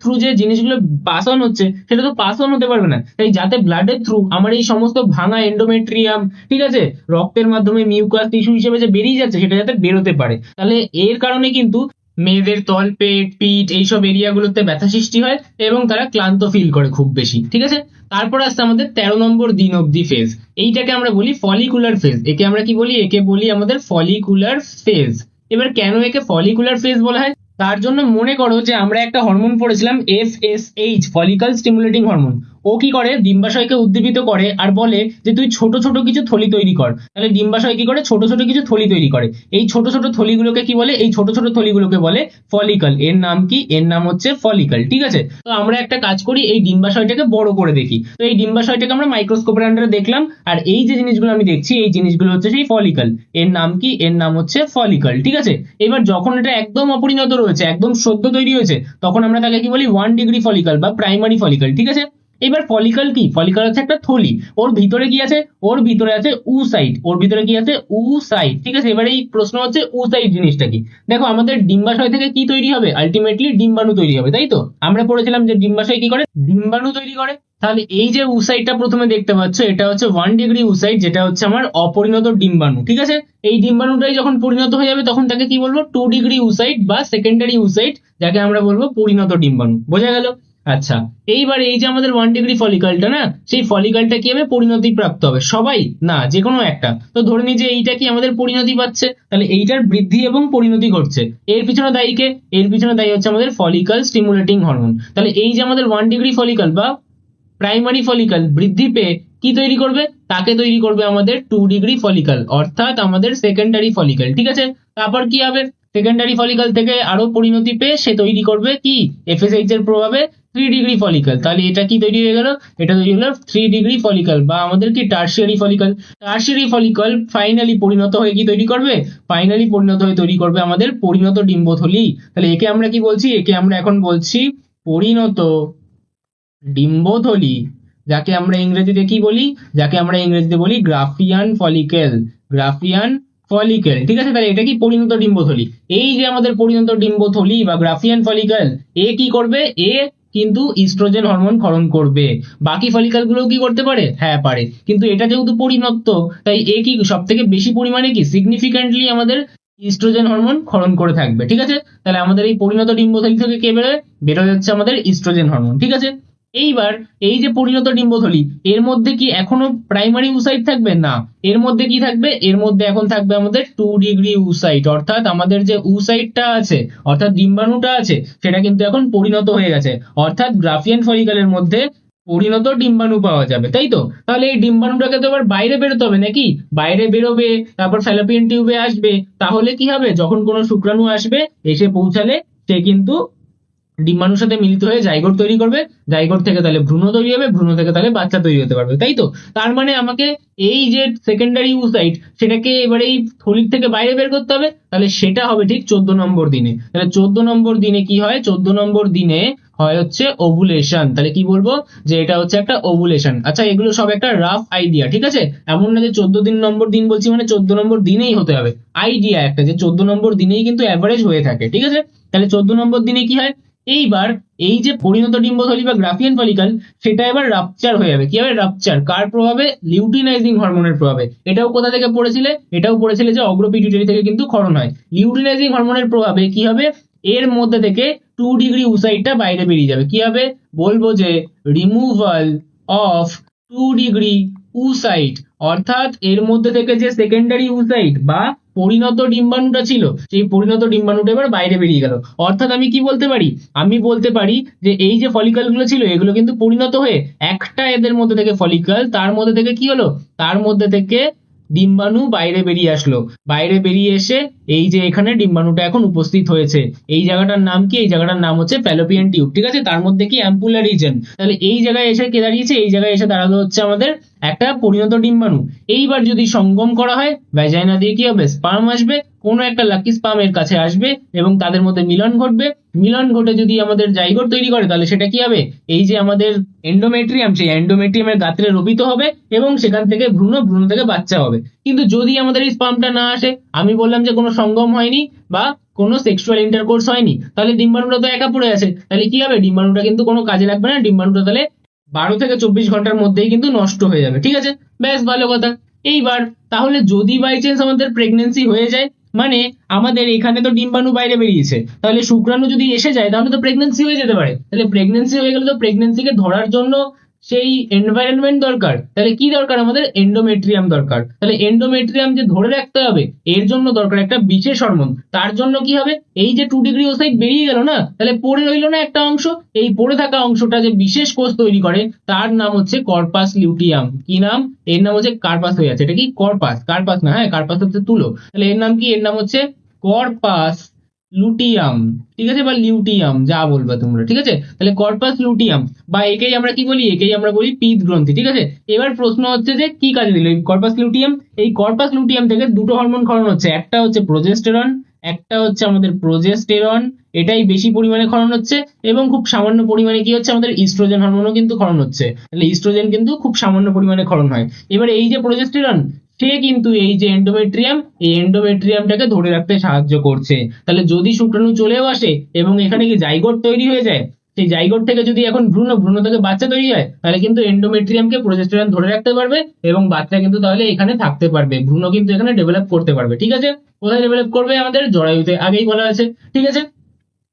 থ্রু যে জিনিসগুলো পাস অন হচ্ছে সেটা তো পাস অন হতে পারবে না। তাই যাতে ব্লাডের থ্রু আমার এই সমস্ত ভাঙা এন্ডোমেট্রিয়াম, ঠিক আছে, রক্তের মাধ্যমে মিউকাস টিস্যু হিসেবে যে বেরিয়ে যাচ্ছে সেটা যাতে বেরোতে পারে, তাহলে এর কারণে কিন্তু মেয়েদের তল পেট, পিঠ এইসব এরিয়াগুলোতে ব্যথা সৃষ্টি হয় এবং তারা ক্লান্ত ফিল করে খুব বেশি, ঠিক আছে? তারপর আসছে আমাদের 13 নম্বর দিন অবধি ফেজ। এইটাকে আমরা বলি ফলিকুলার ফেজ। একে আমরা কি বলি? একে বলি আমাদের ফলিকুলার ফেজ। এবার কেন একে ফলিকুলার ফেজ বলা হয়? তার জন্য মনে করো যে আমরা একটা হরমোন পড়েছিলাম FSH, ফলিকল স্টিমুলেটিং হরমোন। ও কি করে? ডিম্বাশয়কে উদ্দীপিত করে আর বলে যে তুই ছোট ছোট কিছু থলি তৈরি কর। তাহলে ডিম্বাশয় কি করে? ছোট ছোট কিছু থলি তৈরি করে। এই ছোট ছোট থলিগুলোকে কি বলে? এই ছোট ছোট থলিগুলোকে বলে ফলিকল। এর নাম কি? এর নাম হচ্ছে ফলিকল, ঠিক আছে? তো আমরা একটা কাজ করি, এই ডিম্বাশয়টাকে বড় করে দেখি। তো এই ডিম্বাশয়টাকে আমরা মাইক্রোস্কোপের আন্ডারে দেখলাম, আর এই যে জিনিসগুলো আমি দেখছি এই জিনিসগুলো হচ্ছে সেই ফলিকল। এর নাম কি? এর নাম হচ্ছে ফলিকল, ঠিক আছে? এবার যখন এটা একদম অপরিণত রয়েছে, একদম সদ্য তৈরি হয়েছে, তখন আমরা তাকে কি বলি? 1 ডিগ্রি ফলিকল বা প্রাইমারি ফলিকল, ঠিক আছে? এবার ফলিকল কি? ফলিকল হচ্ছে একটা থলি। ওর ভিতরে কি আছে? ওর ভিতরে আছে উসাইট। ওর ভিতরে কি আছে? উসাইট, ঠিক আছে? এবার এই প্রশ্ন হচ্ছে উসাইট জিনিসটা কি? দেখো, আমাদের ডিম্বাশয় থেকে কি তৈরি হবে? আলটিমেটলি ডিম্বাণু তৈরি হবে, তাই তো? আমরা পড়েছিলাম যে ডিম্বাশয় কি করে? ডিম্বাণু তৈরি করে। তাহলে এই যে উসাইটটা প্রথমে দেখতে পাচ্ছ, এটা হচ্ছে 1 ডিগ্রি উসাইট, যেটা হচ্ছে আমার অপরিণত ডিম্বাণু, ঠিক আছে? এই ডিম্বাণুটাই যখন পরিণত হয়ে যাবে তখন তাকে কি বলবো? 2 ডিগ্রি উসাইট বা সেকেন্ডারি উসাইট, যাকে আমরা বলবো পরিণত ডিম্বাণু। বোঝা গেল? আচ্ছা, এইবার এই যে আমাদের 1 ডিগ্রি ফলিকলটা না, সেই ফলিকলটা কি হবে? পরিণতি প্রাপ্ত হবে। সবাই না, যে কোনো একটা। তো ধরে নি যে এইটা কি আমাদের পরিণতি পাচ্ছে, তাহলে এইটার বৃদ্ধি এবং পরিণতি ঘটছে। এর পিছনে দায়ী কে? এর পিছনে দায়ী হচ্ছে আমাদের ফলিকল স্টিমুলেটিং হরমোন। তাহলে এই যে আমাদের 1 ডিগ্রি ফলিকল বা প্রাইমারি ফলিকল বৃদ্ধি পেয়ে কি তৈরি করবে? তাকে তৈরি করবে আমাদের 2 ডিগ্রি ফলিকল, অর্থাৎ আমাদের সেকেন্ডারি ফলিকল, ঠিক আছে? তারপর কি হবে? সেকেন্ডারি ফলিকল থেকে আরো পরিণতি পেয়ে সে তৈরি করবে কি? FSH এর প্রভাবে 3 ডিগ্রি ফলিকল। তাহলে এটা কি তৈরি হয়ে গেল? এটা তৈরি হলো 3 ডিগ্রি ফলিকল বা আমাদের কি tertiary follicle. Tertiary follicle finally পরিণত হয়ে কি তৈরি করবে? ফাইনালি পরিণত হয়ে তৈরি করবে আমাদের পরিণত ডিম্বথলি। তাহলে একে আমরা কি বলছি? একে আমরা এখন বলছি পরিণত ডিম্বথলি, যাকে আমরা ইংরেজিতে কি বলি? যাকে আমরা ইংরেজিতে বলি গ্রাফিয়ান ফলিকেল। গ্রাফিয়ান ফলিকেল, ঠিক আছে? তাহলে এটা কি? পরিণত ডিম্বথলি। এই যে আমাদের পরিণত ডিম্বথলি বা গ্রাফিয়ান ফলিকেল, এ কি করবে? এ কিন্তু ইস্ট্রোজেন হরমোন ক্ষরণ করবে। বাকি ফলিকল গুলো কি করতে পারে? হ্যাঁ, পারে। কিন্তু এটা যেহেতু পরিণত, তাই এ কি সব থেকে বেশি পরিমাণে কি সিগনিফিক্যান্টলি আমাদের ইস্ট্রোজেন হরমোন ক্ষরণ করে থাকবে, ঠিক আছে? তাহলে আমাদের এই পরিণত ডিম্বথলি থেকে কে বেরোয়? বেরোয় হচ্ছে আমাদের ইস্ট্রোজেন হরমোন, ঠিক আছে? এইবার এই যে পরিণত ডিম্বথলি, এর মধ্যে কি এখনো প্রাইমারি উসাইট থাকবে? না। এর মধ্যে কি থাকবে? এর মধ্যে এখন থাকবে আমাদের 2 ডিগ্রি উসাইট, অর্থাৎ আমাদের যে উসাইটটা আছে, অর্থাৎ ডিম্বাণুটা আছে, সেটা কিন্তু এখন পরিণত হয়ে গেছে। অর্থাৎ গ্রাফিয়ান ফলিকলের মধ্যে পরিণত ডিম্বাণু পাওয়া যাবে, তাই তো? তাহলে এই ডিম্বাণুটাকে তো এবার বাইরে বেরোতে হবে নাকি, বাইরে বেরোবে, তারপর ফ্যালোপিয়ান টিউবে আসবে, তাহলে কি হবে, যখন কোনো শুক্রাণু আসবে এসে পৌঁছালে সে কিন্তু ডিম্বাণুর সাথে মিলিত হয়ে জাইগোট তৈরি করবে, জাইগোট থেকে তাহলে ভ্রূণ তৈরি হবে, ভ্রূণ থেকে তাহলে বাচ্চা তৈরি হতে পারবে, তাই তো? তার মানে আমাকে এই যে সেকেন্ডারি উসাইট সেটাকে এবারে এই থলির থেকে বাইরে বের করতে হবে, তাহলে সেটা হবে ঠিক 14 নম্বর দিনে। তাহলে 14 নম্বর দিনে কি হয়, 14 নম্বর দিনে হয় হচ্ছে ওভুলেশন। তাহলে কি বলবো, যে এটা হচ্ছে একটা ওভুলেশন। আচ্ছা, এগুলো সব একটা রাফ আইডিয়া, ঠিক আছে? এমন না যে 14 নম্বর দিন বলছি মানে 14 নম্বর দিনেই হতে হবে, আইডিয়া একটা যে 14 নম্বর দিনেই কিন্তু অ্যাভারেজ হয়ে থাকে, ঠিক আছে? তাহলে 14 নম্বর দিনে কি হয়, এইবার এই যে পরিণত ডিম্বথলি বা গ্রাফিয়ান ফলিকল সেটা এবার রাপচার হয়ে যাবে। কি হবে রাপচার, কার প্রভাবে, লিউটিনাইজিং হরমোনের প্রভাবে। এটাও কোথা থেকে পড়েছিলে, এটাও পড়েছিলে যে অগ্রপিটুইটারি থেকে কিন্তু ক্ষরণ হয়। লিউটিনাইজিং হরমোনের প্রভাবে কি হবে, এর মধ্যে থেকে 2 ডিগ্রি উসাইডটা বাইরে বেরিয়ে যাবে। কি হবে, বলবো যে রিমুভাল অফ 2 ডিগ্রি উসাইড, অর্থাৎ এর মধ্যে থেকে যে সেকেন্ডারি উসাইড বা পরিণত ডিম্বাণুটা ছিল সেই পরিণত ডিম্বাণুটা এবার বাইরে বেরিয়ে গেল। অর্থাৎ আমি কি বলতে পারি, আমি বলতে পারি যে এই যে ফলিকল গুলো ছিল এগুলো কিন্তু পরিণত হয়ে একটা এদের মধ্যে থেকে ফলিকল, তার মধ্যে থেকে কি হলো, তার মধ্যে থেকে ডিম্বাণু বাইরে বেরিয়ে আসলো। বাইরে বেরিয়ে এসে এই যে এখানে ডিম্বাণুটা এখন উপস্থিত হয়েছে, এই জায়গাটার নাম কি, এই জায়গাটার নাম হচ্ছে ফ্যালোপিয়ান টিউব, ঠিক আছে? তার মধ্যে কি অ্যাম্পুলার রিজন। তাহলে এই জায়গায় এসে কে দাঁড়িয়েছে, এই জায়গায় এসে দাঁড়ালো হচ্ছে আমাদের একটা পরিণত ডিম্বাণু। এইবার যদি সঙ্গম করা হয় ভ্যাজাইনা দিয়ে কি হবে, স্পার্ম আসবে, কোনো একটা লাকি স্পার্ম এর কাছে আসবে এবং তাদের মধ্যে মিলন ঘটবে। মিলন ঘটে যদি আমাদের জাইগোট তৈরি করে তাহলে সেটা কি হবে, এই যে আমাদের এন্ডোমেট্রিয়াম, সেই এন্ডোমেট্রিয়ামের গাত্রে রোপিত হবে এবং সেখান থেকে ভ্রূণ, ভ্রূণ থেকে বাচ্চা হবে। কিন্তু যদি আমাদের এই স্পার্মটা না আসে, আমি বললাম যে কোনো সঙ্গম হয়নি বা কোনো সেক্সুয়াল ইন্টারকোর্স হয়নি, তাহলে ডিম্বাণুটা তো একা পড়ে আছে। তাহলে কি হবে, ডিম্বাণুটা কিন্তু কোনো কাজে লাগবে না, ডিম্বাণুটা তাহলে 12 থেকে 24 ঘন্টার মধ্যেই কিন্তু নষ্ট হয়ে যাবে, ঠিক আছে? বেশ ভালো কথা। এইবার তাহলে যদি বাই চান্স আমাদের প্রেগনেন্সি হয়ে যায়, মানে আমাদের এখানে তো ডিম্বাণু বাইরে বেরিয়েছে, তাহলে শুক্রাণু যদি এসে যায় তাহলে তো প্রেগনেন্সি হয়ে যেতে পারে। তাহলে প্রেগনেন্সি হয়ে গেলে তো প্রেগনেন্সিকে ধরার জন্য সেই এনভায়রনমেন্ট দরকার। তাহলে কি দরকার, আমাদের এন্ডোমেট্রিয়াম দরকার। তাহলে এন্ডোমেট্রিয়াম যে ধরে রাখতে হবে এর জন্য দরকার একটা বিশেষ হরমোন। তার জন্য কি হবে, এই যে 2 ডিগ্রি ওসাইড বেরিয়ে গেল না, তাহলে পড়ে রইলো না একটা অংশ, এই পড়ে থাকা অংশটা যে বিশেষ কোষ তৈরি করে তার নাম হচ্ছে কর্পাস লিউটিয়াম। কি নাম, এর নাম হচ্ছে কার্পাস হয়ে আছে। এটা কি কর্পাস, কার্পাস না, হ্যাঁ কার্পাস হচ্ছে তুলো। তাহলে এর নাম কি, এর নাম হচ্ছে কর্পাস লুটিয়াম, ঠিক আছে? বা লিউটিয়াম যা বলবে তোমরা, ঠিক আছে? তাহলে কর্পাস লুটিয়াম বা একেই আমরা কি বলি, একেই আমরা বলি পিত গ্রন্থি, ঠিক আছে? এবার প্রশ্ন হচ্ছে যে কি কাজে দিল এই কর্পাস লুটিয়াম। এই কর্পাস লুটিয়াম থেকে দুটো হরমোন ক্ষরণ হচ্ছে, একটা হচ্ছে প্রোজেস্টেরন, একটা হচ্ছে আমাদের প্রোজেস্টেরন, এটাই বেশি পরিমাণে ক্ষরণ হচ্ছে এবং খুব সামান্য পরিমাণে কি হচ্ছে, আমাদের ইস্ট্রোজেন হরমোনও কিন্তু ক্ষরণ হচ্ছে। তাহলে ইস্ট্রোজেন কিন্তু খুব সামান্য পরিমাণে ক্ষরণ হয়। এবার এই যে প্রোজেস্টেরন সে কিন্তু এই যে এন্ডোমেট্রিয়াম, এই এন্ডোমেট্রিয়ামটাকে ধরে রাখতে সাহায্য করছে। তাহলে যদি শুক্রাণু চলেও আসে এবং এখানে কি জাইগোট তৈরি হয়ে যায়, সেই জাইগোট থেকে যদি এখন ভ্রূণ, ভ্রূণ থেকে বাচ্চা তৈরি হয়, তাহলে কিন্তু এন্ডোমেট্রিয়ামকে প্রোজেস্টেরন ধরে রাখতে পারবে এবং বাচ্চা কিন্তু তাহলে এখানে থাকতে পারবে, ভ্রূণ কিন্তু এখানে ডেভেলপ করতে পারবে, ঠিক আছে? কোথায় ডেভেলপ করবে, আমাদের জরায়ুতে, আগেই বলা আছে, ঠিক আছে?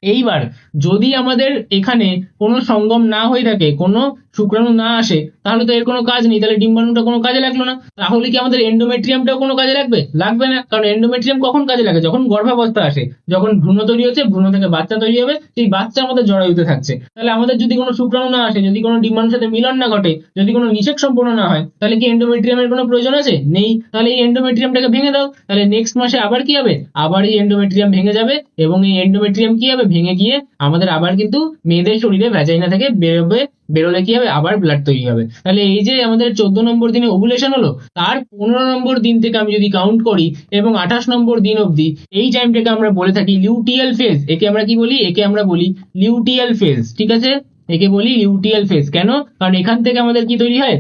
এইবার যদি আমাদের এখানে কোনো সঙ্গম না হয়ে থাকে, কোনো শুক্রাণু না আসে, তাহলে তো এর কোনো কাজ নেই, তাহলে ডিম্বাণুটা কোনো কাজে লাগলো না। তাহলে কি আমাদের এন্ডোমেট্রিয়ামটাও কোনো কাজে লাগবে, লাগবে না, কারণ এন্ডোমেট্রিয়াম কখন কাজে লাগে, যখন গর্ভাবস্থা আসে, যখন ভ্রূণ তৈরি হচ্ছে, ভ্রূণ থেকে বাচ্চা তৈরি হবে, সেই বাচ্চা আমাদের জরায়ুতে থাকছে। তাহলে আমাদের যদি কোনো শুক্রাণু না আসে, যদি কোনো ডিম্বাণুর সাথে মিলন না ঘটে, যদি কোনো নিষেক সম্পূর্ণ না হয়, তাহলে কি এন্ডোমেট্রিয়ামের কোনো প্রয়োজন আছে, নেই। তাহলে এই এন্ডোমেট্রিয়ামটাকে ভেঙে দাও, তাহলে নেক্সট মাসে আবার কি হবে, আবার এই এন্ডোমেট্রিয়াম ভেঙে যাবে এবং এই এন্ডোমেট্রিয়াম কি হবে, ভেঙে গিয়ে আমাদের আবার কিন্তু মেয়েদের শরীরে ভ্যাজাইনা থেকে বেরোবে, বেরোলে কি হবে, আবার ব্লাড তৈরি হবে। তাহলে এই যে আমাদের 14 নম্বর দিনে ওভুলেশন হলো, তার 15 নম্বর দিন থেকে আমি যদি কাউন্ট করি এবং 28 নম্বর দিন অবধি এই টাইমটাকে আমরা বলে থাকি লিউটিয়াল ফেজ। একে আমরা কি বলি, একে আমরা বলি লিউটিয়াল ফেজ, ঠিক আছে? একে বলি লিউটিয়াল ফেজ। কেন, কারণ এখান থেকে আমাদের কি তৈরি হয়,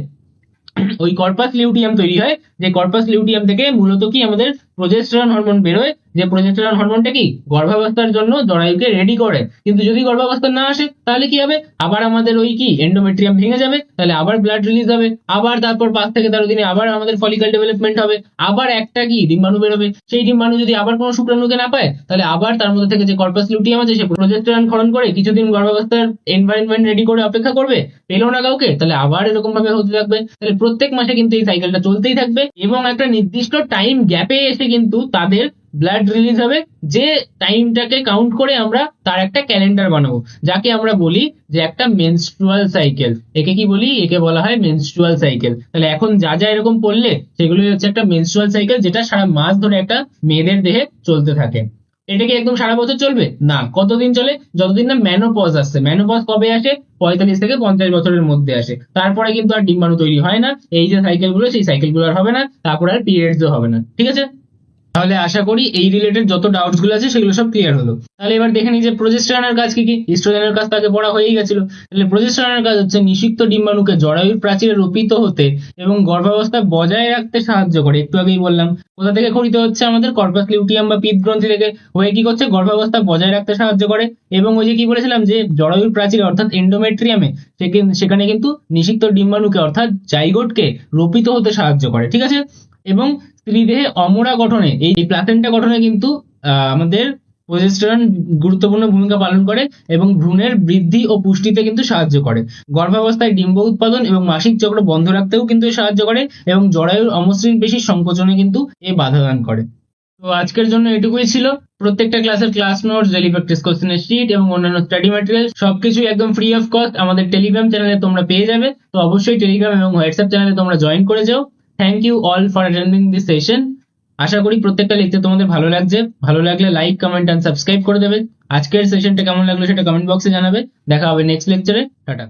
ওই কর্পাস লিউটিয়াম তৈরি হয়, যে কর্পাস লিউটিয়াম থেকে মূলত কি আমাদের প্রোজেস্টেরন হরমোন বেরোয়, যে প্রোজেস্টেরন হরমোনটা কি গর্ভাবস্থার জন্য জরায়ুকে রেডি করে। কিন্তু যদি গর্ভাবস্থা না আসে তাহলে কি হবে, আবার আমাদের ওই কি এন্ডোমেট্রিয়াম ভেঙে যাবে, তাহলে আবার ব্লাড রিলিজ হবে, আবার তারপর 5 থেকে 13 দিনে আবার আমাদের ফলিকল ডেভেলপমেন্ট হবে, আবার একটা কি ডিম্বাণু বেরোবে। সেই ডিম্বাণু যদি আবার কোনো শুক্রাণুকে না পায়, তাহলে আবার তার মধ্যে থেকে যে কর্পাস লিউটিয়াম আছে সে প্রোজেস্টেরন ক্ষরণ করে কিছুদিন গর্ভাবস্থার এনভায়রনমেন্ট রেডি করে অপেক্ষা করবে, পেলো না কাউকে, তাহলে আবার এরকম ভাবে হতে থাকবে। তাহলে প্রত্যেক মাসে কিন্তু এই সাইকেলটা চলতেই থাকবে এবং একটা নির্দিষ্ট টাইম গ্যাপে এসে কিন্তু তাদের ব্লাড রিলিজ হবে, যে টাইমটাকে কাউন্ট করে আমরা তার একটা ক্যালেন্ডার বানাবো, যাকে আমরা বলি যে একটা মেনস্ট্রুয়াল সাইকেল। একে কি বলি? একে বলা হয় মেনস্ট্রুয়াল সাইকেল। তাহলে এখন যা যা এরকম পড়লে সেগুলোই হচ্ছে একটা মেনস্ট্রুয়াল সাইকেল, যেটা সারা মাস ধরে একটা মেয়েদের দেহে চলতে থাকে। এটা কি একদম সারা বছর চলবে না, কতদিন চলে? যতদিন না মেনোপজ আসছে। মেনোপজ কবে আসে? 45 থেকে 50 বছরের মধ্যে আসে। তারপরে কিন্তু আর ডিম্বাণু তৈরি হয় না। এই যে সাইকেল গুলো, সেই সাইকেল গুলো আর হবে না। তারপরে আর পিরিয়ডসও হবে না। ঠিক আছে? তাহলে আশা করি এই রিলেটেড যত ডাউটস গুলো আছে সেগুলো সব ক্লিয়ার হলো। তাহলে এবার দেখে নিই যে প্রজেস্টেরনের কাজ কি কি। ইস্ট্রোজেনের কাজ তাকে পড়া হয়েই গেছিল। তাহলে প্রজেস্টেরনের কাজ হচ্ছে নিষিক্ত ডিম্বাণুকে জরায়ুর প্রাচীরে রোপিত হতে এবং গর্ভাবস্থা বজায় রাখতে সাহায্য করে। একটু আগেই বললাম। কোথা থেকে খরিত হচ্ছে? আমাদের কর্পাস লিউটিয়াম বা পিত গ্রন্থি থেকে। হয়ে কি করছে? গর্ভাবস্থা বজায় রাখতে সাহায্য করে। এবং ওই যে কি বলেছিলাম যে জরায়ুর প্রাচীরে অর্থাৎ এন্ডোমেট্রিয়ামে সেখানে কিন্তু নিষিক্ত ডিম্বাণুকে অর্থাৎ জাইগোটকে রোপিত হতে সাহায্য করে। ঠিক আছে? এবং স্ত্রীদেহে অমরা গঠনে, এই প্লাসেন্টা গঠনে কিন্তু আমাদের প্রজেস্টেরন গুরুত্বপূর্ণ ভূমিকা পালন করে এবং ভ্রূণের বৃদ্ধি ও পুষ্টিতে কিন্তু সাহায্য করে। গর্ভাবস্থায় ডিম্ব উৎপাদন এবং মাসিক চক্র বন্ধ রাখতেও কিন্তু সাহায্য করে এবং জরায়ুর অমসৃণ পেশির সংকোচনে কিন্তু এ বাধা দান করে। তো আজকের জন্য এটুকুই ছিল। প্রত্যেকটা ক্লাসের ক্লাস নোটস, ডেইলি প্র্যাকটিস কোশ্চেনের শিট এবং অন্যান্য স্টাডি ম্যাটেরিয়াল সবকিছু একদম ফ্রি অফ কস্ট আমাদের টেলিগ্রাম চ্যানেলে তোমরা পেয়ে যাবে। তো অবশ্যই টেলিগ্রাম এবং হোয়াটসঅ্যাপ চ্যানেলে তোমরা জয়েন করে যাও। Thank you all for attending this session. আশা করি প্রত্যেকটা লেকচার তোমাদের ভালো লাগছে। ভালো লাগলে লাইক, কমেন্ট এন্ড সাবস্ক্রাইব করে দেবে। আজকের সেশনটা কেমন লাগলো সেটা কমেন্ট বক্সে জানাবে। দেখা হবে নেক্সট লেকচারে। টাটা।